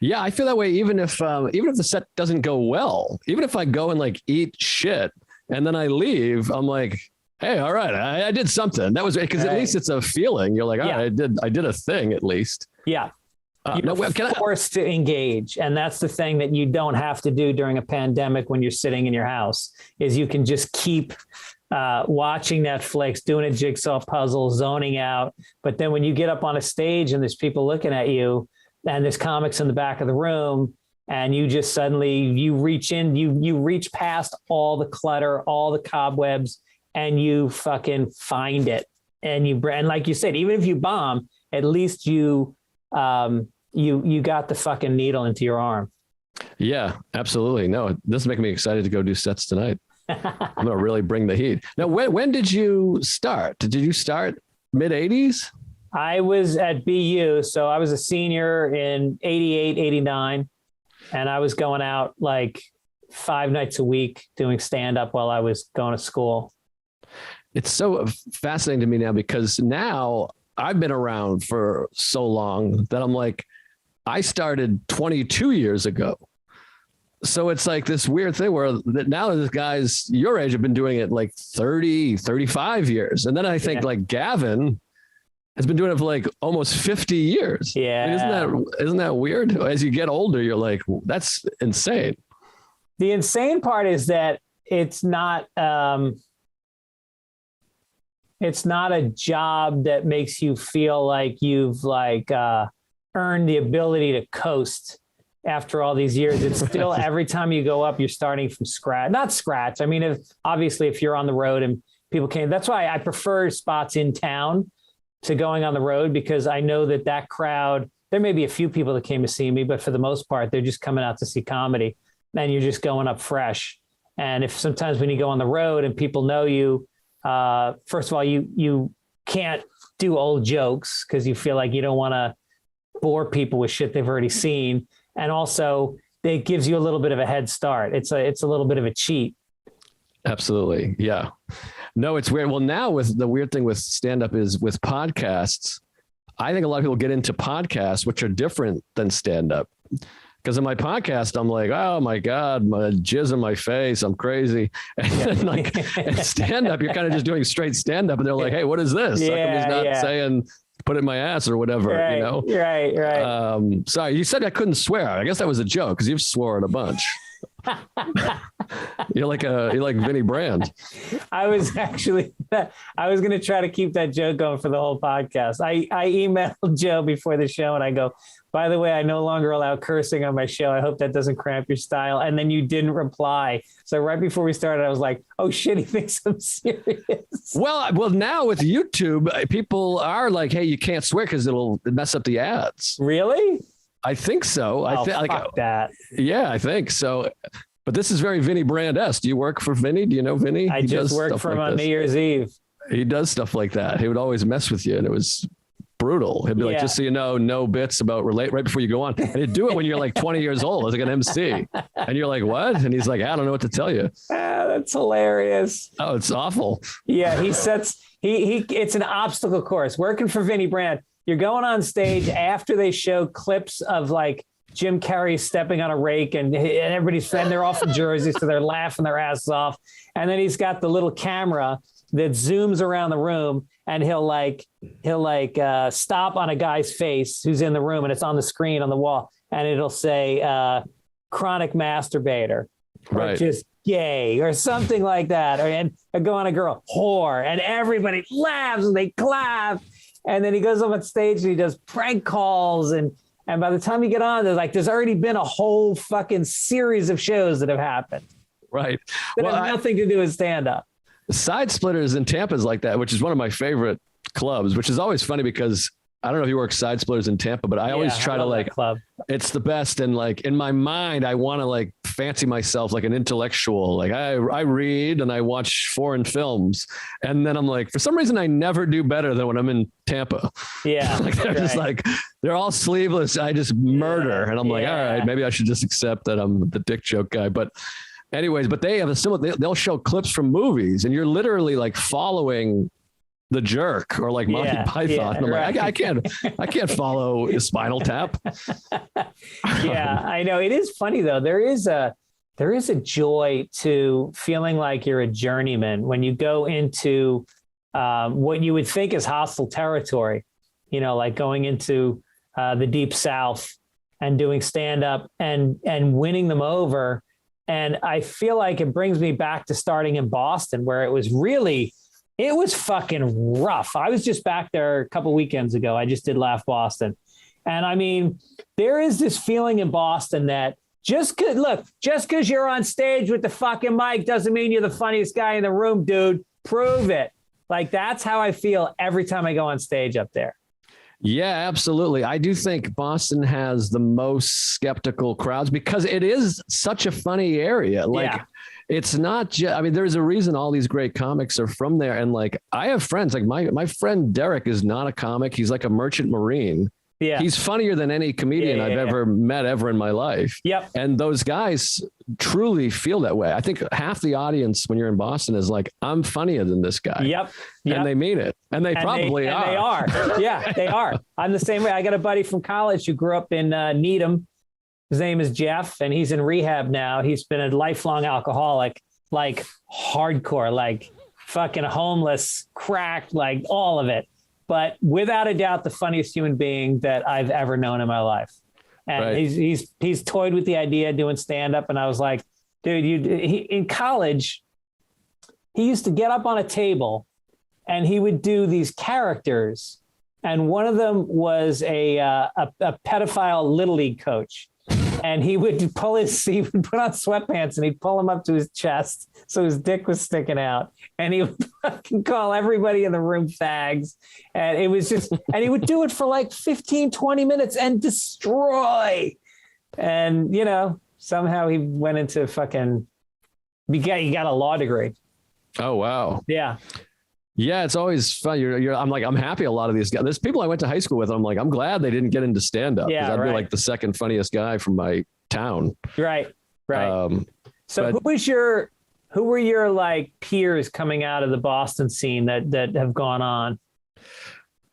Yeah, I feel that way. Even if the set doesn't go well, even if I go and like eat shit and then I leave, I'm like, hey, all right, I did something. That was because at least it's a feeling. You're like, all right, I did a thing at least. Yeah. You're forced to engage. And that's the thing that you don't have to do during a pandemic when you're sitting in your house, is you can just keep watching Netflix, doing a jigsaw puzzle, zoning out. But then when you get up on a stage and there's people looking at you, and there's comics in the back of the room, and you just suddenly, you reach in, you reach past all the clutter, all the cobwebs, and you fucking find it. And like you said, even if you bomb, at least you got the fucking needle into your arm. Yeah, absolutely. No, this is making me excited to go do sets tonight. I'm going to really bring the heat. Now, when did you start? Did you start mid-'80s? I was at BU, so I was a senior in 88, 89, and I was going out like 5 nights a week doing stand-up while I was going to school. It's so fascinating to me now because now I've been around for so long that I'm like, I started 22 years ago. So it's like this weird thing where now this guys your age have been doing it like 30, 35 years. And then I think like Gavin has been doing it for like almost 50 years. Yeah. I mean, isn't that weird? As you get older, you're like, that's insane. The insane part is that it's not a job that makes you feel like you've earned the ability to coast after all these years. It's still every time you go up, you're starting from scratch. Not scratch. I mean, obviously if you're on the road and people came, that's why I prefer spots in town to going on the road, because I know that crowd, there may be a few people that came to see me, but for the most part, they're just coming out to see comedy, and you're just going up fresh. And if sometimes when you go on the road and people know you, first of all, you can't do old jokes because you feel like you don't want to bore people with shit they've already seen. And also it gives you a little bit of a head start. It's a little bit of a cheat. Absolutely. Yeah. No, it's weird. Well, now with the weird thing with stand-up is with podcasts, I think a lot of people get into podcasts, which are different than stand-up. Because in my podcast, I'm like, oh my God, my jizz in my face, I'm crazy. And then in stand-up, you're kind of just doing straight stand-up, and they're like, hey, what is this? How come he's not saying put it in my ass or whatever, right, you know? Right. Sorry, you said I couldn't swear. I guess that was a joke because you've sworn a bunch. You're like Vinny Brand. I was going to try to keep that joke going for the whole podcast. I emailed Joe before the show and I go, by the way, I no longer allow cursing on my show. I hope that doesn't cramp your style. And then you didn't reply. So right before we started, I was like, oh shit, he thinks I'm serious. Well, now with YouTube, people are like, hey, you can't swear because it'll mess up the ads. Really? I think so. Oh, fuck that. Yeah, I think so. But this is very Vinny Brand-esque. Do you work for Vinny? Do you know Vinny? I just worked for him on New Year's Eve. He does stuff like that. He would always mess with you, and it was brutal. He'd be like, just so you know, no bits about right before you go on. And he'd do it when you're like 20 years old as like an MC. And you're like, what? And he's like, I don't know what to tell you. That's hilarious. Oh, it's awful. Yeah, it's an obstacle course. Working for Vinny Brand, you're going on stage after they show clips of like Jim Carrey stepping on a rake and they're all from Jersey, so they're laughing their asses off. And then he's got the little camera that zooms around the room, and he'll stop on a guy's face who's in the room, and it's on the screen on the wall, and it'll say chronic masturbator, or just gay or something like that, and go on a girl whore, and everybody laughs and they clap. And then he goes up on stage and he does prank calls, and by the time you get on, there's already been a whole fucking series of shows that have happened. Right. That have nothing to do with stand-up. Side Splitters in Tampa is like that, which is one of my favorite clubs, which is always funny because I don't know if you work Side Splitters in Tampa, but I always try to club. It's the best. And like in my mind, I want to like fancy myself like an intellectual. Like I read and I watch foreign films. And then I'm like, for some reason, I never do better than when I'm in Tampa. Yeah. Like they're just like, they're all sleeveless. I just murder. And I'm like, all right, maybe I should just accept that I'm the dick joke guy. But anyways, but they have a similar, they'll show clips from movies and you're literally like following the Jerk or like Monty Python. I'm like, I can't follow a Spinal Tap. Yeah, I know. It is funny though. There is a joy to feeling like you're a journeyman when you go into what you would think is hostile territory, you know, like going into the Deep South and doing stand-up and winning them over. And I feel like it brings me back to starting in Boston, where it was fucking rough. I was just back there a couple weekends ago. I just did Laugh Boston. And I mean, there is this feeling in Boston that just because you're on stage with the fucking mic doesn't mean you're the funniest guy in the room, dude. Prove it. Like, that's how I feel every time I go on stage up there. Yeah, absolutely. I do think Boston has the most skeptical crowds because it is such a funny area. Like, it's not just, I mean, there's a reason all these great comics are from there. And like, I have friends, like my friend Derek is not a comic. He's like a merchant marine. Yeah. He's funnier than any comedian I've ever met ever in my life. Yep. And those guys truly feel that way. I think half the audience when you're in Boston is like, I'm funnier than this guy. Yep. And they mean it. And they probably are. And they are. Yeah, they are. I'm the same way. I got a buddy from college who grew up in Needham. His name is Jeff, and he's in rehab now. He's been a lifelong alcoholic, like hardcore, like fucking homeless, cracked, like all of it. But without a doubt, the funniest human being that I've ever known in my life. And he's toyed with the idea of doing stand-up. And I was like, dude, in college, he used to get up on a table and he would do these characters. And one of them was a pedophile Little League coach. And he would put on sweatpants and he'd pull them up to his chest so his dick was sticking out. And he would fucking call everybody in the room fags. And it was just, and he would do it for like 15, 20 minutes and destroy. And, you know, somehow he went into he got a law degree. Oh, wow. Yeah. Yeah, it's always fun. I'm happy a lot of these guys. There's people I went to high school with. I'm like, I'm glad they didn't get into stand-up. Yeah, I'd be like the second funniest guy from my town. Right. So but, who were your like peers coming out of the Boston scene that have gone on?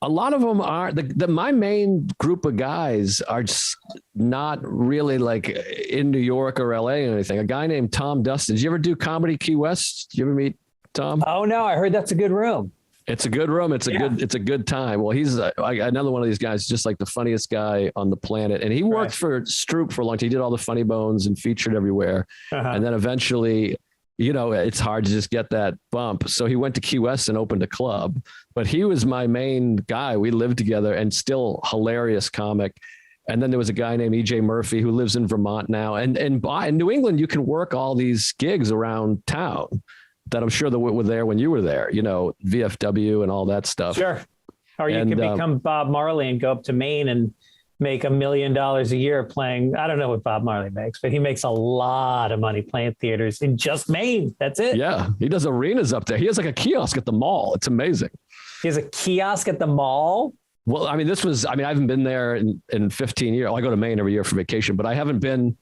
A lot of them are my main group of guys are just not really like in New York or LA or anything. A guy named Tom Dustin. Did you ever do Comedy Key West? Did you ever meet Tom? Oh no, I heard that's a good room. It's a good room. It's a good time. Well, he's another one of these guys, just like the funniest guy on the planet. And he worked for Stroop for a long time. He did all the Funny Bones and featured everywhere. And then eventually, you know, it's hard to just get that bump. So he went to Key West and opened a club, but he was my main guy. We lived together and still hilarious comic. And then there was a guy named EJ Murphy who lives in Vermont now. And in New England, you can work all these gigs around town that I'm sure that were there when you were there, you know, VFW and all that stuff. Sure. Or you can become Bob Marley and go up to Maine and make $1 million a year playing. I don't know what Bob Marley makes, but he makes a lot of money playing theaters in just Maine. That's it. Yeah. He does arenas up there. He has like a kiosk at the mall. It's amazing. He has a kiosk at the mall. Well, I mean, I haven't been there in 15 years. I go to Maine every year for vacation, but I haven't been.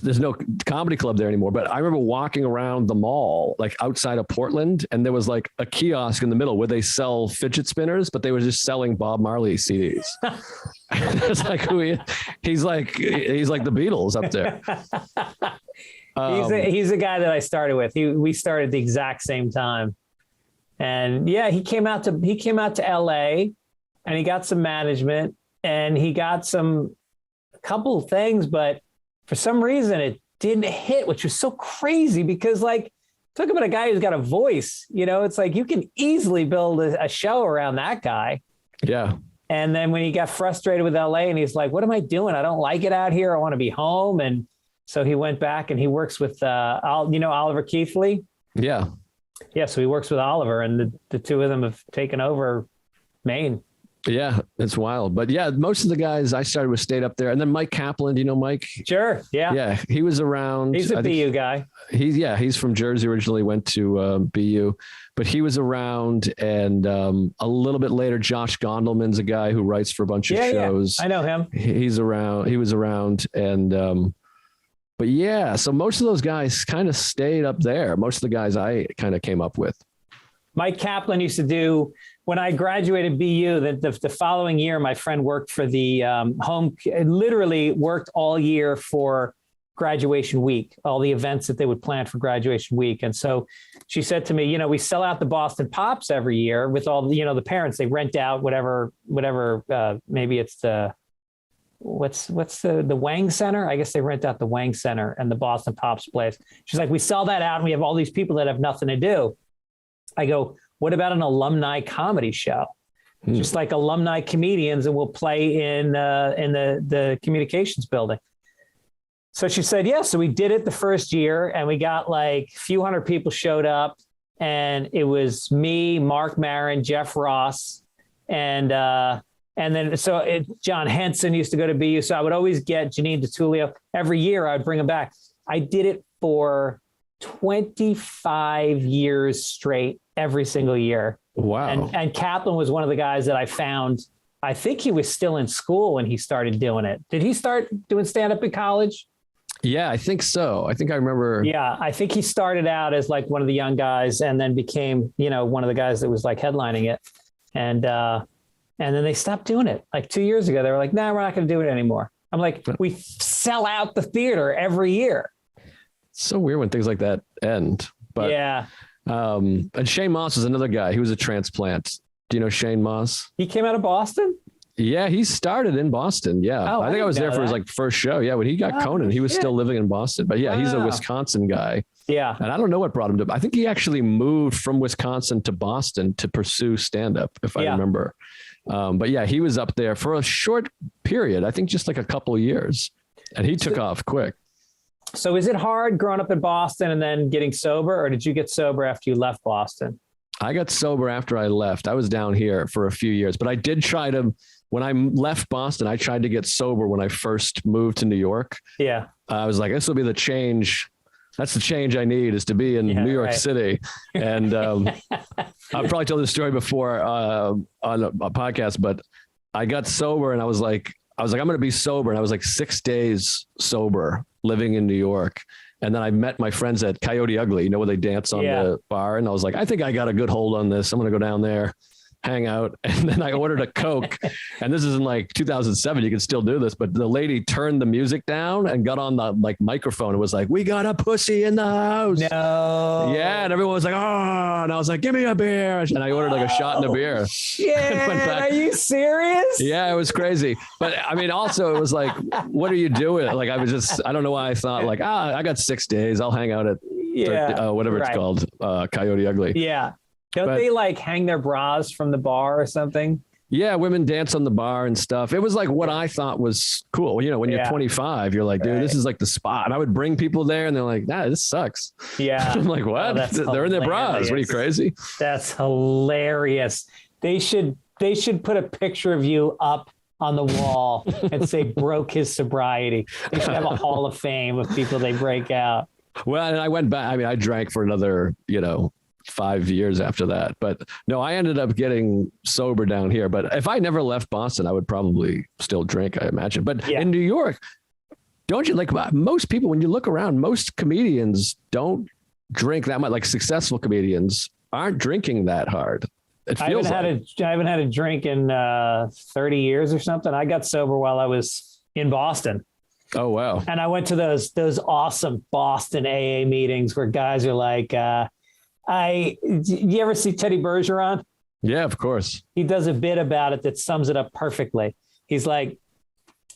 There's no comedy club there anymore, but I remember walking around the mall, like outside of Portland, and there was like a kiosk in the middle where they sell fidget spinners, but they were just selling Bob Marley CDs. It's like he's like the Beatles up there. He's a guy that I started with. We started at the exact same time, and yeah, he came out to LA, and he got some management, and he got a couple of things, but for some reason, it didn't hit, which was so crazy because, like, talk about a guy who's got a voice. You know, it's like you can easily build a show around that guy. Yeah. And then when he got frustrated with LA and he's like, what am I doing? I don't like it out here. I want to be home. And so he went back and he works with, Oliver Keithley. Yeah. Yeah. So he works with Oliver, and the two of them have taken over Maine. Yeah, it's wild. But yeah, most of the guys I started with stayed up there. And then Mike Kaplan, do you know Mike? Sure. Yeah. Yeah. He was around. He's a BU guy. He's from Jersey originally, went to BU, but he was around. And a little bit later, Josh Gondelman's a guy who writes for a bunch of shows. Yeah. I know him. He's around. He was around. And but yeah, so most of those guys kind of stayed up there. Most of the guys I kind of came up with. Mike Kaplan used to do, when I graduated BU, the following year, my friend worked for the literally worked all year for graduation week, all the events that they would plan for graduation week. And so she said to me, you know, we sell out the Boston Pops every year with all the, you know, the parents, they rent out whatever, maybe it's what's the Wang Center? I guess they rent out the Wang Center and the Boston Pops place. She's like, we sell that out and we have all these people that have nothing to do. I go, what about an alumni comedy show? Just like alumni comedians, and we'll play in the communications building. So she said, yeah. So we did it the first year, and we got like a few hundred people showed up, and it was me, Mark Maron, Jeff Ross, and then John Henson used to go to BU. So I would always get Janine DiTullio every year. I'd bring him back. I did it for 25 years straight, every single year. Wow. And Kaplan was one of the guys that I found I think he was still in school when he started doing it. Did he start doing stand-up in college? Yeah, I think so. I think I remember. Yeah, I think he started out as like one of the young guys and then became, one of the guys that was like headlining it. And then they stopped doing it. Like 2 years ago, they were like, nah, we're not going to do it anymore. I'm like, we sell out the theater every year. It's so weird when things like that end. But yeah. And Shane Moss is another guy. He was a transplant. Do you know Shane Moss? He came out of Boston? Yeah, he started in Boston. Yeah. Oh, I think I was there for his like first show. Yeah, when he got Conan, he was still living in Boston. But yeah, he's a Wisconsin guy. Yeah. And I don't know what brought him to, I think he actually moved from Wisconsin to Boston to pursue stand-up, if I remember. But yeah, he was up there for a short period. I think just like a couple of years. And he took off quick. So is it hard growing up in Boston and then getting sober, or did you get sober after you left Boston? I got sober after I left. I was down here for a few years, but I did try to, when I left Boston, I tried to get sober when I first moved to New York. Yeah. I was like, this will be the change. That's the change I need, is to be in New York City. And I've probably told this story before on a podcast, but I got sober and I was like, I'm going to be sober. And I was like 6 days sober living in New York. And then I met my friends at Coyote Ugly, where they dance on the bar. And I was like, I think I got a good hold on this. I'm going to go down there, hang out. And then I ordered a Coke. And this is in like 2007. You can still do this. But the lady turned the music down and got on the like microphone and was like, we got a pussy in the house. No. Yeah. And everyone was like, oh, and I was like, give me a beer. And I ordered like a shot and a beer. Yeah. Are you serious? Yeah, it was crazy. But I mean, also it was like, what are you doing? Like, I don't know why I thought like, I got 6 days. I'll hang out at whatever it's called, Coyote Ugly. Yeah. Don't they like hang their bras from the bar or something? Yeah, women dance on the bar and stuff. It was like what I thought was cool. When you're 25, you're like, dude, this is like the spot. And I would bring people there and they're like, nah, this sucks. Yeah. I'm like, what? They're in their bras. What are you, crazy? That's hilarious. They should put a picture of you up on the wall and say broke his sobriety. They should have a hall of fame of people they break out. Well, and I went back. I mean, I drank for another, 5 years after that. But no, I ended up getting sober down here. But if I never left Boston, I would probably still drink, I imagine. But in New York, don't you, like most people, when you look around, most comedians don't drink that much. Like successful comedians aren't drinking that hard. I haven't had a drink in 30 years or something. I got sober while I was in Boston. Oh, wow. And I went to those awesome Boston AA meetings where guys are like, you ever see Teddy Bergeron? Yeah, of course. He does a bit about it that sums it up perfectly. He's like,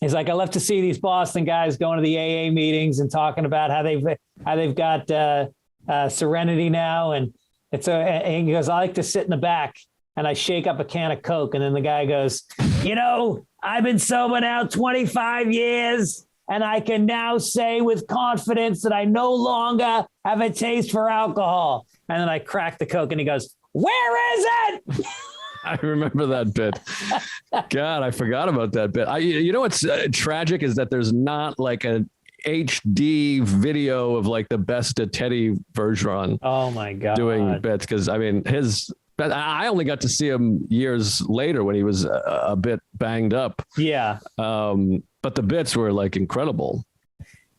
I love to see these Boston guys going to the AA meetings and talking about how they've got serenity now. And and he goes, I like to sit in the back and I shake up a can of Coke. And then the guy goes, I've been sober now 25 years. And I can now say with confidence that I no longer have a taste for alcohol. And then I crack the Coke and he goes, where is it? I remember that bit. God, I forgot about that bit. What's tragic is that there's not like an HD video of like the best of Teddy Bergeron. Oh my God. Doing bits. Cause I mean, I only got to see him years later when he was a bit banged up. Yeah. But the bits were like incredible.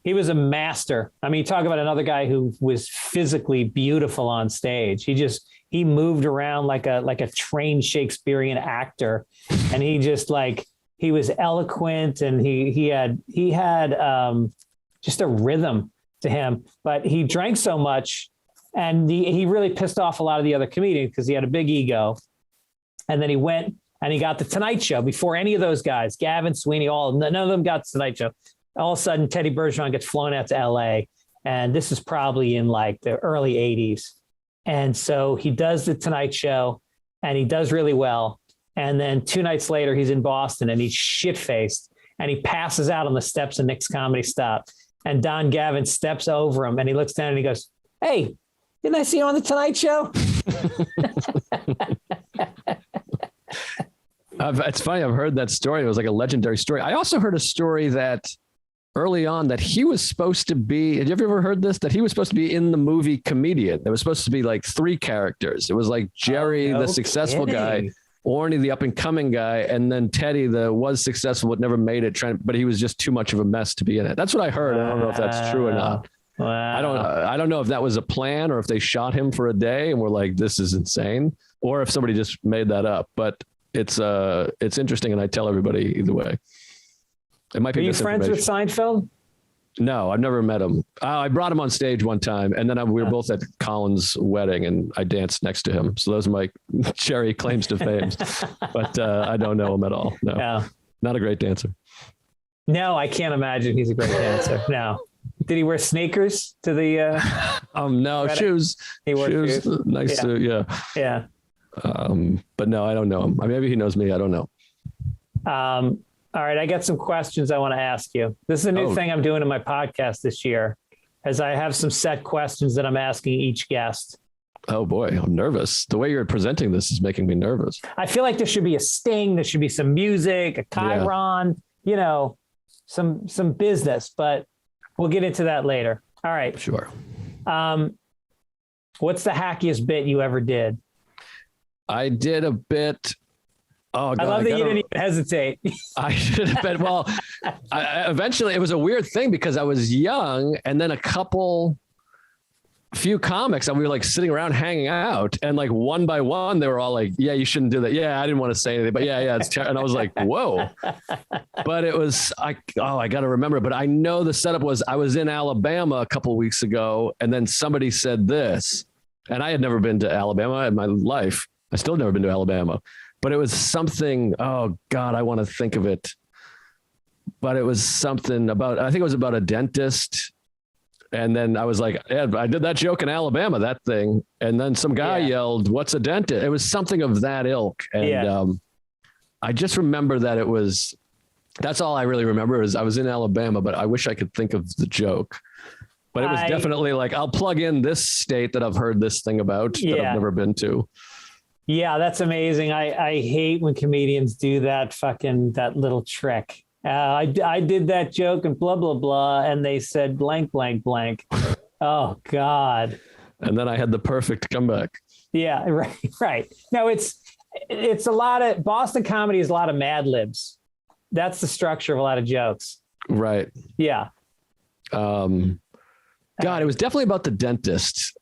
He was a master. I mean, talk about another guy who was physically beautiful on stage. He moved around like a trained Shakespearean actor. And he was eloquent and he had just a rhythm to him, but he drank so much and he really pissed off a lot of the other comedians because he had a big ego. And then he went and he got the Tonight Show before any of those guys, Gavin, Sweeney, none of them got the Tonight Show. All of a sudden, Teddy Bergeron gets flown out to LA. And this is probably in like the early 80s. And so he does the Tonight Show and he does really well. And then 2 nights later, he's in Boston and he's shit-faced and he passes out on the steps of Nick's Comedy Stop. And Don Gavin steps over him and he looks down and he goes, hey, didn't I see you on the Tonight Show? It's funny. I've heard that story. It was like a legendary story. I also heard a story that early on that he was supposed to be, have you ever heard this? That he was supposed to be in the movie Comedian. There was supposed to be like 3 characters. It was like Jerry, the successful guy, Orny, the up and coming guy, and then Teddy, the was successful but never made it. But he was just too much of a mess to be in it. That's what I heard. I don't know if that's true or not. Wow. I don't know if that was a plan or if they shot him for a day and were like, this is insane, or if somebody just made that up. But it's interesting, and I tell everybody either way. It might be. Are you friends with Seinfeld? No, I've never met him. I brought him on stage one time, and then we were both at Colin's wedding, and I danced next to him. So those are my cherry claims to fame. But I don't know him at all. No, not a great dancer. No, I can't imagine he's a great dancer. No. Did he wear sneakers to the? No, wedding? Shoes. He wore shoes. Nice to, yeah. Yeah. But no, I don't know him. Maybe he knows me. I don't know. All right, I got some questions I want to ask you. This is a new thing I'm doing in my podcast this year, as I have some set questions that I'm asking each guest. Oh boy, I'm nervous. The way you're presenting this is making me nervous. I feel like there should be a sting. There should be some music, a chyron, some business, but we'll get into that later. All right. Sure. What's the hackiest bit you ever did? I did a bit. Oh, God, I love that you didn't even hesitate. I should have been. Well, eventually it was a weird thing because I was young, and then few comics, and we were like sitting around hanging out, and like one by one, they were all like, yeah, you shouldn't do that. Yeah, I didn't want to say anything, but yeah, it's terrible. And I was like, whoa. But it was, I got to remember, but I know the setup was, I was in Alabama a couple of weeks ago, and then somebody said this, and I had never been to Alabama in my life. I still never been to Alabama. But it was something, oh God, I want to think of it. But it was something about, I think it was about a dentist. And then I was like, yeah, I did that joke in Alabama, that thing. And then some guy yelled, what's a dentist? It was something of that ilk. And I just remember that that's all I really remember is I was in Alabama, but I wish I could think of the joke. But it was definitely like, I'll plug in this state that I've heard this thing about that I've never been to. Yeah, that's amazing. I hate when comedians do that little trick. I did that joke and blah, blah, blah. And they said blank, blank, blank. Oh, God. And then I had the perfect comeback. Yeah, right. No, it's a lot of Boston comedy is a lot of Mad Libs. That's the structure of a lot of jokes. Right. Yeah. God, it was definitely about the dentist.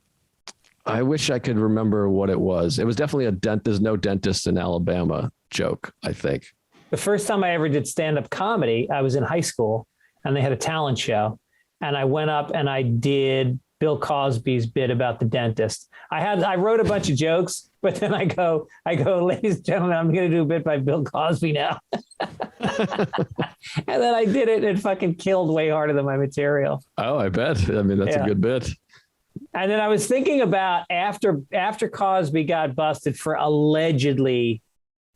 I wish I could remember what it was. It was definitely there's no dentist in Alabama joke, I think. The first time I ever did stand-up comedy, I was in high school and they had a talent show. And I went up and I did Bill Cosby's bit about the dentist. I wrote a bunch of jokes, but then I go, ladies and gentlemen, I'm going to do a bit by Bill Cosby now. And then I did it and it fucking killed way harder than my material. Oh, I bet. I mean, that's a good bit. And then I was thinking about after Cosby got busted for allegedly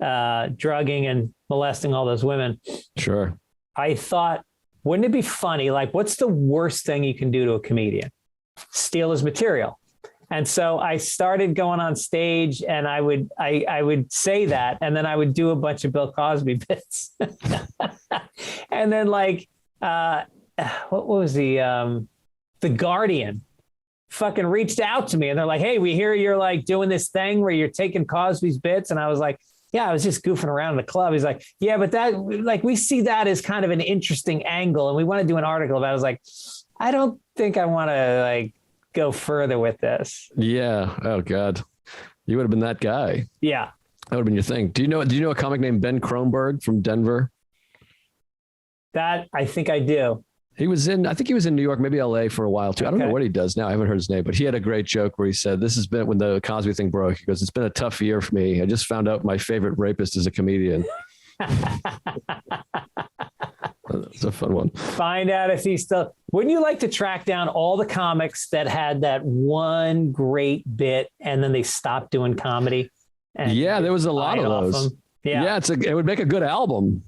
drugging and molesting all those women. Sure. I thought, wouldn't it be funny? Like, what's the worst thing you can do to a comedian? Steal his material. And so I started going on stage and I would say that, and then I would do a bunch of Bill Cosby bits. And then what was the Guardian fucking reached out to me and they're like, hey, we hear you're like doing this thing where you're taking Cosby's bits. And I was like, yeah, I was just goofing around in the club. He's like, yeah, but that, like, we see that as kind of an interesting angle and we want to do an article about it. I was like, I don't think I want to like go further with this. Yeah. Oh God. You would have been that guy. Yeah. That would have been your thing. Do you know a comic named Ben Kronberg from Denver? That I think I do. I think he was in New York, maybe LA for a while too. I don't know what he does now. I haven't heard his name, but he had a great joke where he said, this has been when the Cosby thing broke. He goes, it's been a tough year for me. I just found out my favorite rapist is a comedian. It's a fun one. Find out if he's still, wouldn't you like to track down all the comics that had that one great bit and then they stopped doing comedy? Yeah, there was a lot of those. Yeah, it would make a good album.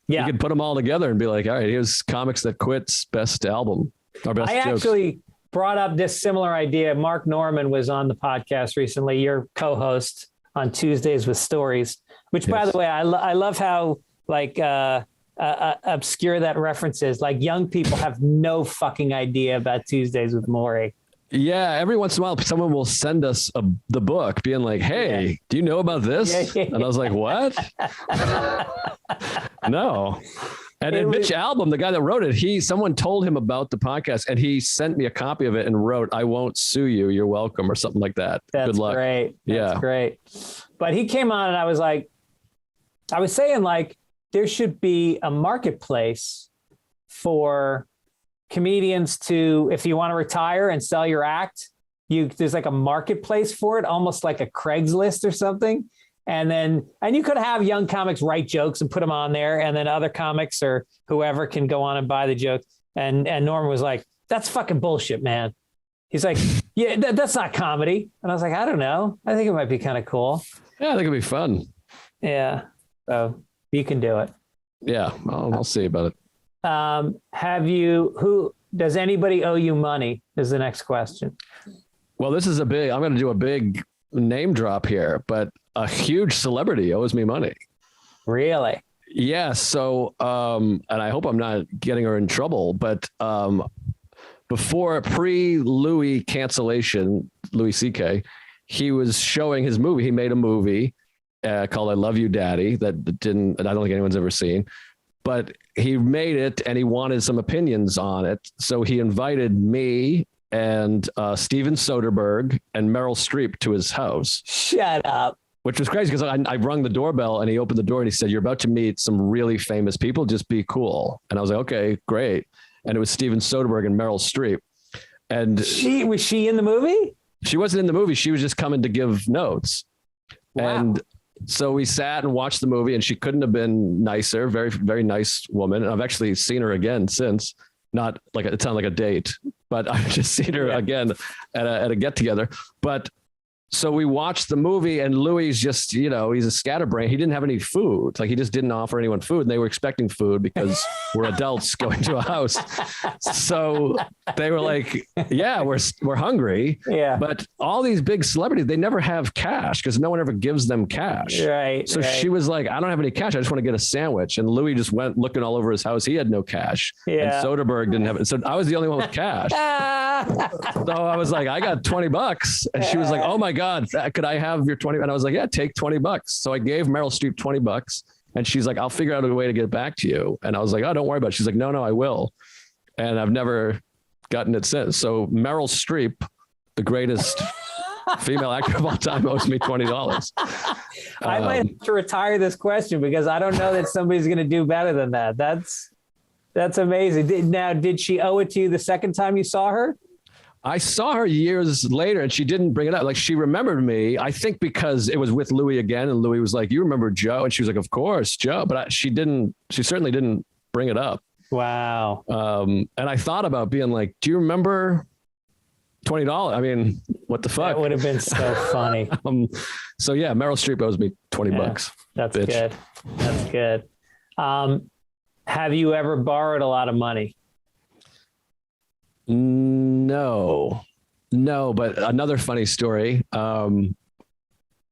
Yeah, you could put them all together and be like, all right, here's Comics That Quit's best album or best jokes. Actually brought up this similar idea. Mark Norman was on the podcast recently, your co-host on Tuesdays with Stories, which, by the way, I love how like obscure that reference is. Like young people have no fucking idea about Tuesdays with Maury. Yeah, every once in a while, someone will send us the book being like, hey, do you know about this? And I was like, what? No. And Mitch Albom, the guy that wrote it, someone told him about the podcast and he sent me a copy of it and wrote, I won't sue you. You're welcome, or something like that. Good luck. Great. That's great. But he came on and I was saying like, there should be a marketplace for comedians to, if you want to retire and sell your act, there's like a marketplace for it, almost like a Craigslist or something. And you could have young comics write jokes and put them on there. And then other comics or whoever can go on and buy the jokes. And Norman was like, that's fucking bullshit, man. He's like, yeah, that's not comedy. And I was like, I don't know. I think it might be kind of cool. Yeah, I think it'd be fun. Yeah. So you can do it. Yeah. I'll see about it. Does anybody owe you money is the next question. Well, I'm going to do a big name drop here, but a huge celebrity owes me money. Really? Yeah. So, and I hope I'm not getting her in trouble, but, before pre-Louie cancellation, Louis C.K., he was showing his movie. He made a movie called I Love You, Daddy that I don't think anyone's ever seen, but he made it and he wanted some opinions on it. So he invited me and Steven Soderbergh and Meryl Streep to his house. Shut up. Which was crazy because I rung the doorbell and he opened the door and he said, you're about to meet some really famous people. Just be cool. And I was like, okay, great. And it was Steven Soderbergh and Meryl Streep. And was she in the movie? She wasn't in the movie. She was just coming to give notes. Wow. And so we sat and watched the movie and she couldn't have been nicer. Very, very nice woman. And I've actually seen her again since. Not like it's not like a date, but I've just seen her again at a get together. But so we watched the movie and Louis just, he's a scatterbrain. He didn't have any food. Like he just didn't offer anyone food and they were expecting food because we're adults going to a house. So they were like, yeah, we're hungry. Yeah. But all these big celebrities, they never have cash because no one ever gives them cash. Right. So she was like, I don't have any cash. I just want to get a sandwich. And Louis just went looking all over his house. He had no cash. Yeah. And Soderbergh didn't have it. So I was the only one with cash. So I was like, I got $20. And she was like, oh my God, could I have your 20? And I was like, yeah, take $20. So I gave Meryl Streep $20 and she's like, I'll figure out a way to get back to you. And I was like, oh, don't worry about it. She's like, no, I will. And I've never gotten it since. So Meryl Streep, the greatest female actor of all time, owes me $20. I might have to retire this question because I don't know that somebody's going to do better than that. That's amazing. Now, did she owe it to you the second time you saw her? I saw her years later and she didn't bring it up. Like she remembered me, I think because it was with Louis again. And Louis was like, you remember Joe? And she was like, of course, Joe. But she certainly didn't bring it up. Wow. And I thought about being like, do you remember $20? I mean, what the fuck? That would have been so funny. So yeah, Meryl Streep owes me $20. That's bitch. Good. That's good. Have you ever borrowed a lot of money? No, but another funny story. Colin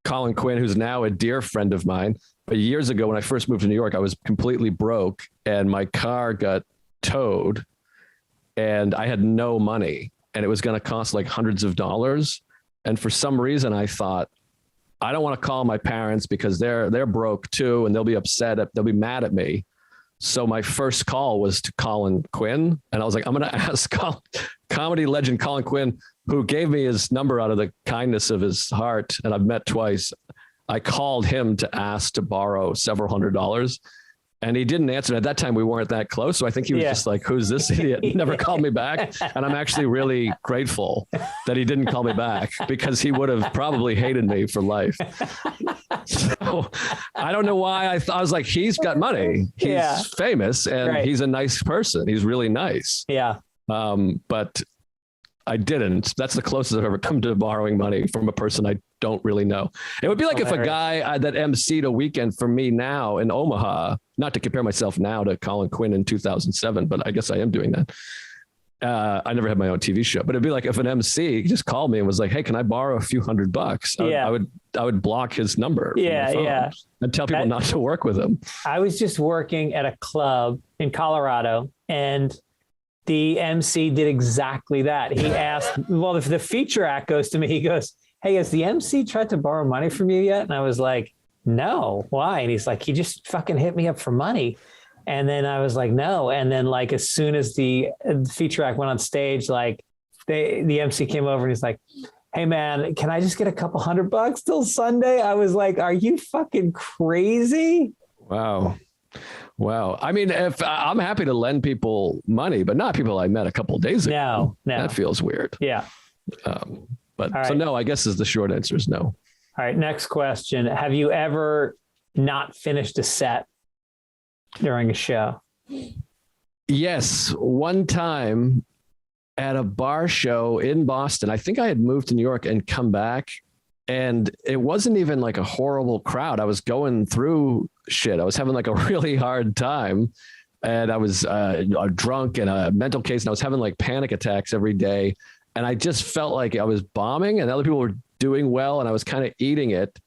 Quinn, who's now a dear friend of mine, but years ago when I first moved to New York, I was completely broke and my car got towed and I had no money and it was going to cost like hundreds of dollars. And for some reason I thought, I don't want to call my parents because they're broke too. And they'll be upset. They'll be mad at me. So my first call was to Colin Quinn. And I was like, I'm going to ask comedy legend Colin Quinn, who gave me his number out of the kindness of his heart. And I've met twice. I called him to ask to borrow several $100s. And he didn't answer. At that time, we weren't that close. So I think he was just like, who's this idiot? He never called me back. And I'm actually really grateful that he didn't call me back because he would have probably hated me for life. So I don't know why I was like, he's got money. He's famous and he's a nice person. He's really nice. Yeah. But I didn't. That's the closest I've ever come to borrowing money from a person I don't really know. It would be like if a guy that emceed a weekend for me now in Omaha, not to compare myself now to Colin Quinn in 2007, but I guess I am doing that. I never had my own TV show, but it'd be like if an MC just called me and was like, hey, can I borrow a few $100? I would block his number. And tell people not to work with him. I was just working at a club in Colorado and the MC did exactly that. He asked, well, if the feature act goes to me, he goes, hey, has the MC tried to borrow money from you yet? And I was like, no, why? And he's like, he just fucking hit me up for money. And then I was like, no. And then like, as soon as the feature act went on stage, like the MC came over and he's like, hey man, can I just get a couple $100 till Sunday? I was like, are you fucking crazy? Wow. I mean, if I'm happy to lend people money, but not people I met a couple of days ago. No. That feels weird. Yeah. But right. So no, I guess is the short answer is no. All right. Next question. Have you ever not finished a set during a show? Yes. One time at a bar show in Boston, I think I had moved to New York and come back, and it wasn't even like a horrible crowd. I was going through shit. I was having like a really hard time, and I was drunk and a mental case, and I was having like panic attacks every day. And I just felt like I was bombing and other people were doing well, and I was kind of eating it.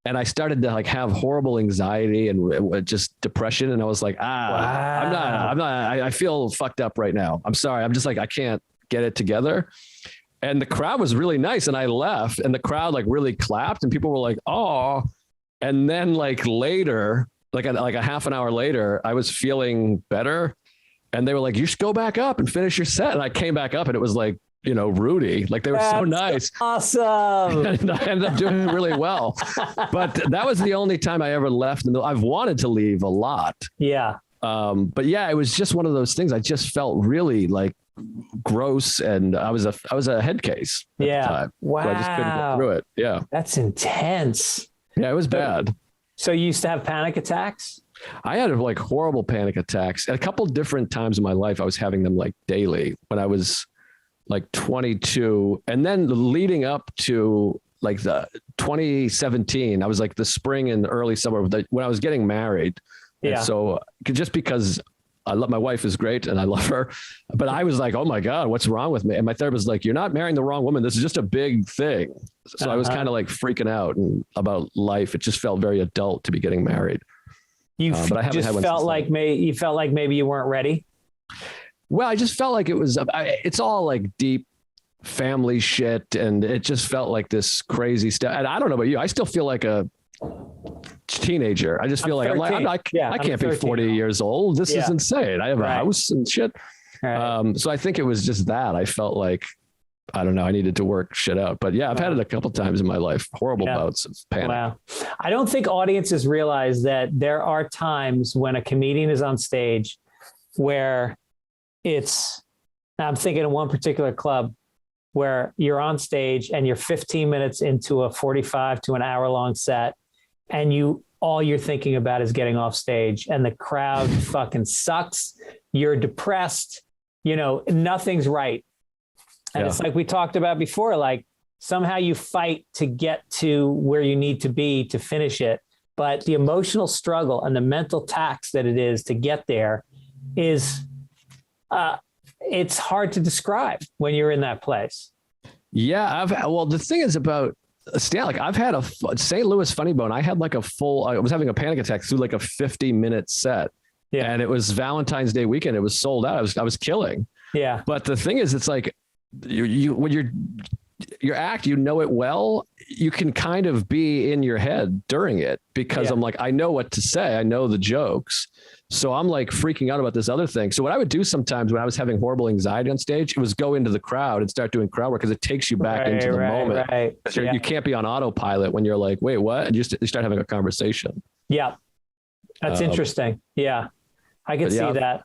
And I started to like have horrible anxiety and just depression. And I was like, wow. I feel fucked up right now. I'm sorry. I'm just like, I can't get it together. And the crowd was really nice. And I left, and the crowd like really clapped, and people were like, oh. And then like later, like a half an hour later, I was feeling better. And they were like, you should go back up and finish your set. And I came back up, and it was like, you know, Rudy, like they were so nice. Awesome. And I ended up doing really well. But that was the only time I ever left. I've wanted to leave a lot. Yeah. But yeah, it was just one of those things. I just felt really like gross, and I was a head case at the time. Wow. So I just couldn't get through it. Yeah. That's intense. Yeah, it was bad. So you used to have panic attacks? I had like horrible panic attacks. At a couple different times in my life, I was having them like daily when I was like 22. And then leading up to like the 2017, I was like the spring and early summer when I was getting married. Yeah. And so just because my wife is great and I love her, but I was like, oh my God, what's wrong with me? And my therapist was like, you're not marrying the wrong woman. This is just a big thing. So I was kind of like freaking out about life. It just felt very adult to be getting married. But I just felt like you felt like maybe you weren't ready. Well, I just felt like it's all like deep family shit. And it just felt like this crazy stuff. And I don't know about you. I still feel like a teenager. I just feel I can't be 40 years old. This is insane. I have a house and shit. Right. So I think it was just that I felt like, I don't know, I needed to work shit out, but yeah, I've had it a couple times in my life, horrible bouts of panic. Wow. I don't think audiences realize that there are times when a comedian is on stage where I'm thinking of one particular club where you're on stage and you're 15 minutes into a 45 to an hour long set, and all you're thinking about is getting off stage, and the crowd fucking sucks. You're depressed, nothing's right. And it's like we talked about before, like somehow you fight to get to where you need to be to finish it. But the emotional struggle and the mental tax that it is to get there is, it's hard to describe when you're in that place. Yeah. The thing is about Stan, I've had a St. Louis Funny Bone. I had like I was having a panic attack through like a 50-minute set. Yeah. And it was Valentine's Day weekend. It was sold out. I was killing. Yeah. But the thing is, it's like, when your act, it well, you can kind of be in your head during it because I'm like, I know what to say. I know the jokes. So I'm like freaking out about this other thing. So what I would do sometimes when I was having horrible anxiety on stage, it was go into the crowd and start doing crowd work because it takes you back into the moment. Right. You can't be on autopilot when you're like, wait, what? And you start having a conversation. Yeah. That's interesting. Yeah. I can see that.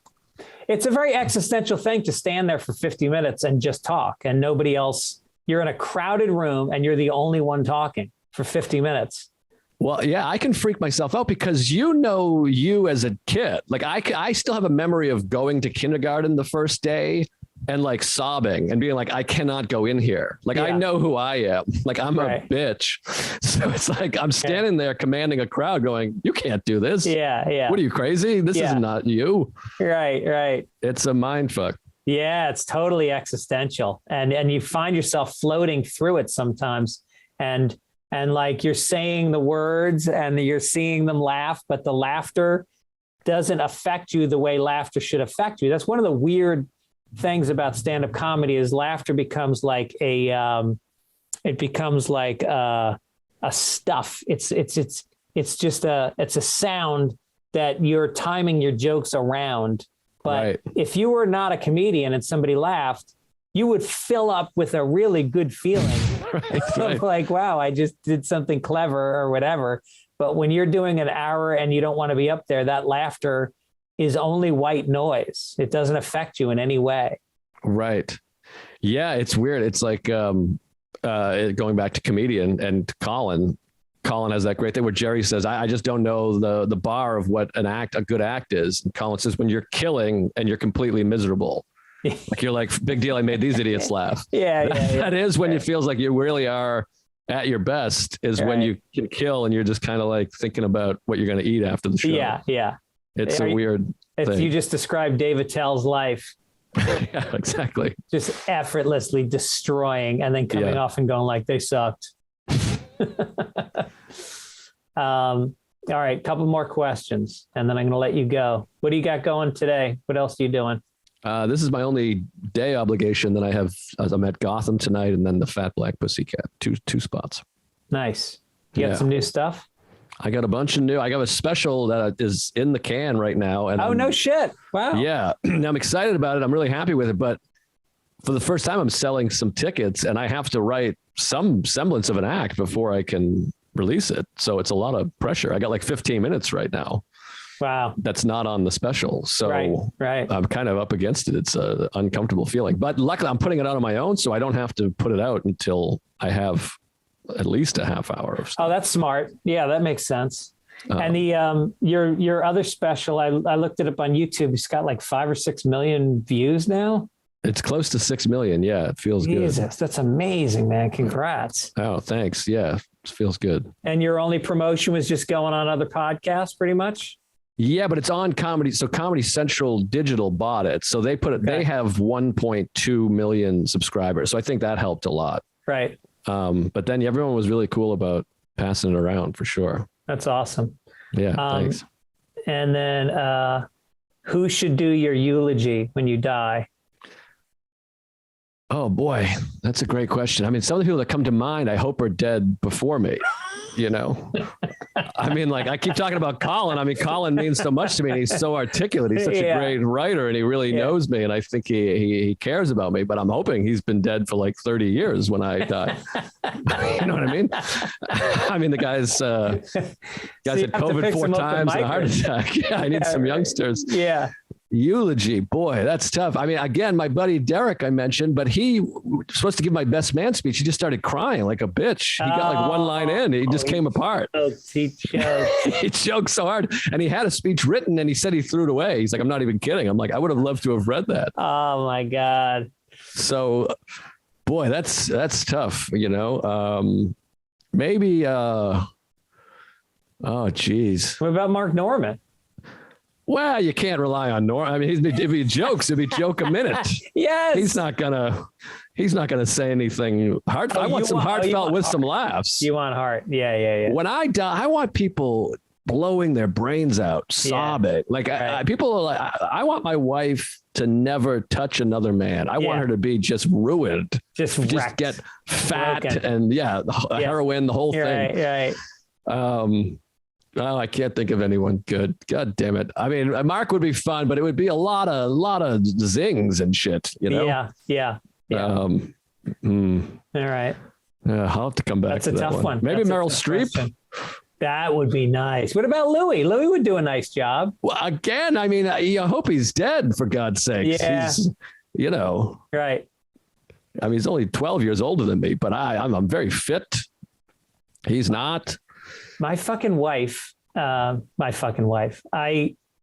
It's a very existential thing to stand there for 50 minutes and just talk and nobody else. You're in a crowded room and you're the only one talking for 50 minutes. Well, yeah, I can freak myself out because you as a kid, like I still have a memory of going to kindergarten the first day and like sobbing and being like, I cannot go in here. Like, I know who I am. Like, I'm a bitch. So it's like, I'm standing there commanding a crowd going, you can't do this. Yeah. Yeah. What are you, crazy? This is not you. Right. It's a mind fuck. Yeah. It's totally existential. And you find yourself floating through it sometimes. And like you're saying the words and you're seeing them laugh, but the laughter doesn't affect you the way laughter should affect you. That's one of the weird things about stand-up comedy is laughter becomes like a stuff. It's just a sound that you're timing your jokes around. But Right. if you were not a comedian and somebody laughed, you would fill up with a really good feeling of like, wow, I just did something clever or whatever. But when you're doing an hour and you don't want to be up there, that laughter is only white noise. It doesn't affect you in any way. Right. Yeah, it's weird. It's like going back to comedian and Colin. Colin has that great thing where Jerry says, I just don't know the bar of what a good act is. And Colin says, when you're killing and you're completely miserable, like you're like, big deal, I made these idiots laugh. That is when it feels like you really are at your best, is when you can kill and you're just kind of like thinking about what you're going to eat after the show. Yeah. It's a weird thing. You just described Dave Attell's life. Yeah, exactly. Just effortlessly destroying and then coming off and going like, they sucked. All right, couple more questions and then I'm going to let you go. What do you got going today? What else are you doing? This is my only day obligation that I have. I'm at Gotham tonight and then the Fat Black Pussycat, two spots. Nice. You got some new stuff? I got a bunch of new. I got a special that is in the can right now. And no shit. Wow. Yeah. I'm excited about it. I'm really happy with it. But for the first time, I'm selling some tickets and I have to write some semblance of an act before I can release it. So it's a lot of pressure. I got like 15 minutes right now. Wow. That's not on the special. So right. I'm kind of up against it. It's an uncomfortable feeling, but luckily I'm putting it out on my own. So I don't have to put it out until I have at least a half hour of stuff. Oh, that's smart. Yeah, that makes sense. And the your other special, I looked it up on YouTube. It's got like 5 or 6 million views now. It's close to 6 million. Yeah, it feels good. Jesus, that's amazing, man. Congrats. Oh, thanks. Yeah, it feels good. And your only promotion was just going on other podcasts, pretty much? Yeah, but it's on Comedy. So Comedy Central Digital bought it. So they put it, they have 1.2 million subscribers. So I think that helped a lot. Right. But then everyone was really cool about passing it around for sure. That's awesome. Yeah, thanks. And then who should do your eulogy when you die? Oh boy, that's a great question. I mean, some of the people that come to mind, I hope are dead before me, you know? I mean, like I keep talking about Colin. I mean, Colin means so much to me and he's so articulate. He's such a great writer and he really knows me. And I think he cares about me, but I'm hoping he's been dead for like 30 years when I die. You know what I mean? I mean, the guy's had COVID 4 times and a heart attack. Yeah, I need some youngsters. Yeah. Eulogy, boy, that's tough. I mean, again, my buddy Derek, I mentioned, but he was supposed to give my best man speech. He just started crying like a bitch. He got like one line in. He just came apart. He choked. He choked so hard. And he had a speech written and he said he threw it away. He's like, I'm not even kidding. I'm like, I would have loved to have read that. Oh my God. So, boy, that's tough, you know? Maybe, oh, geez. What about Mark Norman? Well, you can't rely on Norm. I mean, if he jokes, if he joke a minute, yes, he's not gonna say anything heartfelt. I want some heartfelt with some laughs. You want heart? Yeah. When I die, I want people blowing their brains out, sobbing. Like people are like, I want my wife to never touch another man. I want her to be just ruined, just get fat and heroin, the whole thing. Right. Oh, I can't think of anyone good. God damn it. I mean, Mark would be fun, but it would be a lot of zings and shit, you know? Yeah. All right. I'll have to come back That's to that a tough one. Maybe That's Meryl Streep. That would be nice. What about Louie? Louie would do a nice job. Well, again, I mean, I hope he's dead, for God's sake. Yeah. He's, you know. Right. I mean, he's only 12 years older than me, but I'm very fit. He's not. My fucking wife. I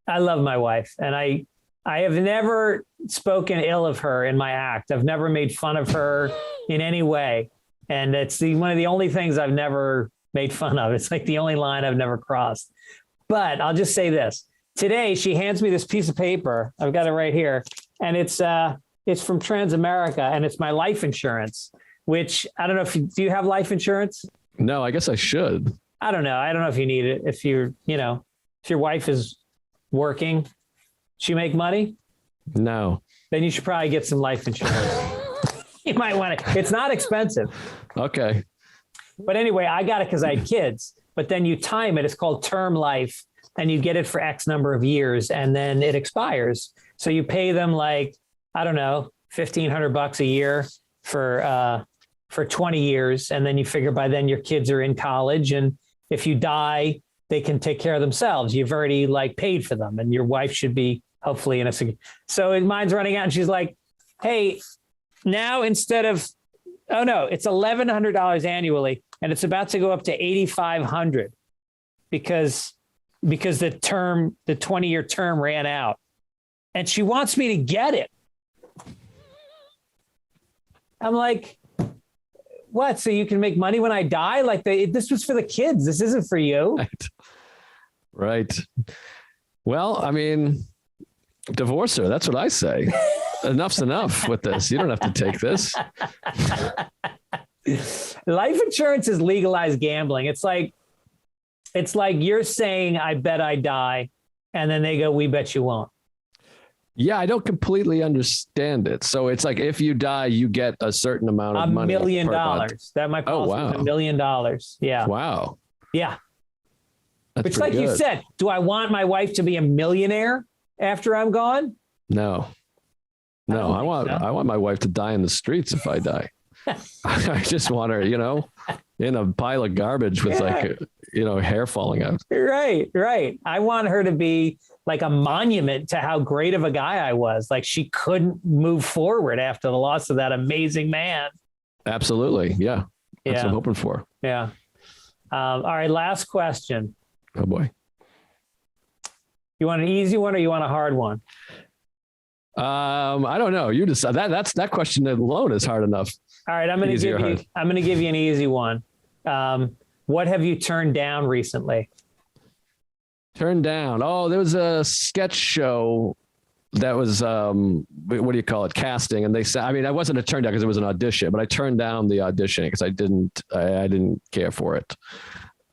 love my wife, and I have never spoken ill of her in my act. I've never made fun of her in any way, and it's one of the only things I've never made fun of. It's like the only line I've never crossed. But I'll just say this: today she hands me this piece of paper. I've got it right here, and it's from Transamerica, and it's my life insurance. Which I don't know if do you have life insurance? No, I guess I should. I don't know if you need it. If if your wife is working, she make money? No. then you should probably get some life insurance. You might want to. It's not expensive. Okay. But anyway, I got it because I had kids. But then you time it. It's called term life, and you get it for X number of years, and then it expires. So you pay them like, I don't know, $1,500 a year for 20 years, and then you figure by then your kids are in college, and if you die, they can take care of themselves. You've already like paid for them, and your wife should be hopefully in a. So mine's running out, and she's like, "Hey, now instead of, oh no, it's $1,100 annually, and it's about to go up to $8,500 because the 20-year term ran out, and she wants me to get it." I'm like, what? So you can make money when I die? Like this was for the kids. This isn't for you. Right. Well, I mean, divorce her. That's what I say. Enough's enough with this. You don't have to take this. Life insurance is legalized gambling. It's like you're saying, I bet I die. And then they go, we bet you won't. Yeah, I don't completely understand it. So it's like if you die, you get a certain amount of money. $1 million. That might cost $1 million. Yeah. Wow. Yeah. That's it's like good. You said, do I want my wife to be a millionaire after I'm gone? No. I want my wife to die in the streets if I die. I just want her, in a pile of garbage with hair falling out. Right. I want her to be like a monument to how great of a guy I was. Like she couldn't move forward after the loss of that amazing man. Absolutely. Yeah. That's what I'm hoping for. Yeah. All right. Last question. Oh boy. You want an easy one or you want a hard one? I don't know. You decide. That question alone is hard enough. All right. I'm going to give you an easy one. What have you turned down recently? Turned down. Oh, there was a sketch show that was, what do you call it? Casting. And they said, I wasn't a turn down because it was an audition, but I turned down the audition because I didn't care for it.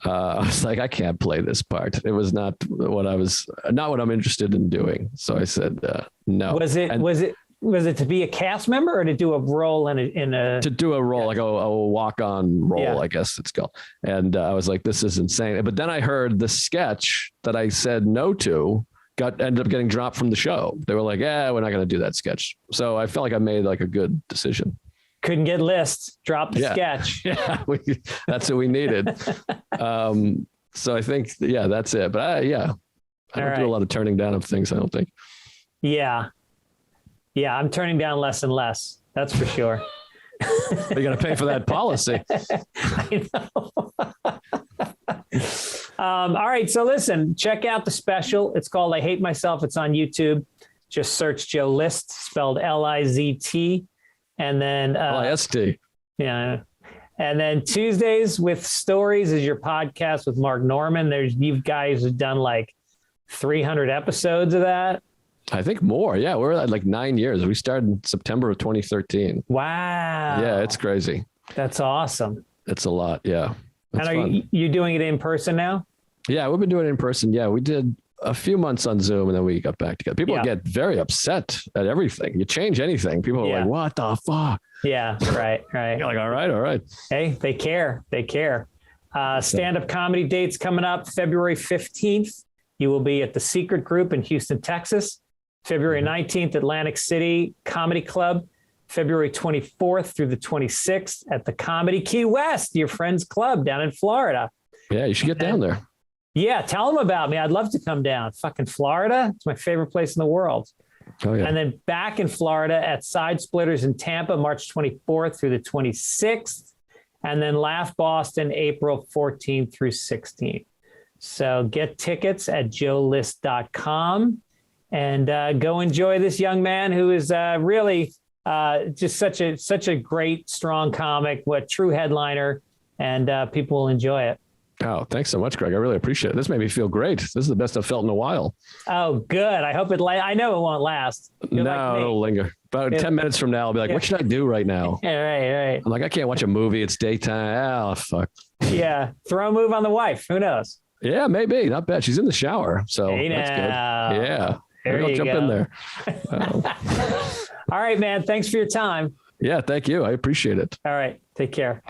I was like, I can't play this part. It was not what I'm interested in doing. So I said, no. Was it to be a cast member or to do a role to do a role, like a walk-on role, I guess it's called. And I was like, this is insane. But then I heard the sketch that I said no to ended up getting dropped from the show. They were like, yeah, we're not going to do that sketch. So I felt like I made like a good decision. Couldn't get lists, drop the sketch. Yeah, that's what we needed. So I think, that's it. But I don't do a lot of turning down of things, I don't think. Yeah, I'm turning down less and less. That's for sure. You got to pay for that policy. I know. All right. So listen, check out the special. It's called I Hate Myself. It's on YouTube. Just search Joe List, spelled Lizt. And then List. Yeah. And then Tuesdays with Stories is your podcast with Mark Norman. You guys have done like 300 episodes of that. I think more. Yeah. We're at like 9 years. We started in September of 2013. Wow. Yeah. It's crazy. That's awesome. It's a lot. Yeah. And are you doing it in person now? Yeah. We've been doing it in person. Yeah. We did a few months on Zoom and then we got back together. People get very upset at everything. You change anything. People are like, what the fuck? Yeah. Right. You're like, all right. Hey, they care. Stand-up comedy dates coming up February 15th. You will be at the Secret Group in Houston, Texas. February 19th, Atlantic City Comedy Club. February 24th through the 26th at the Comedy Key West, your friend's club down in Florida. Yeah, you should get down there. Yeah, tell them about me. I'd love to come down. Fucking Florida. It's my favorite place in the world. Oh, yeah. And then back in Florida at Side Splitters in Tampa, March 24th through the 26th. And then Laugh Boston, April 14th through 16th. So get tickets at joelist.com and go enjoy this young man who is really just such a great, strong comic, true headliner, and people will enjoy it. Oh, thanks so much, Greg. I really appreciate it. This made me feel great. This is the best I've felt in a while. Oh, good. I hope I know it won't last. It'll linger. About 10 minutes from now, I'll be like, what should I do right now? Right. I'm like, I can't watch a movie. It's daytime. Oh, fuck. Yeah. Throw a move on the wife. Who knows? Yeah, maybe. Not bad. She's in the shower. So hey that's now. good. Yeah. There Maybe I'll jump in there. All right, man. Thanks for your time. Yeah, thank you. I appreciate it. All right. Take care.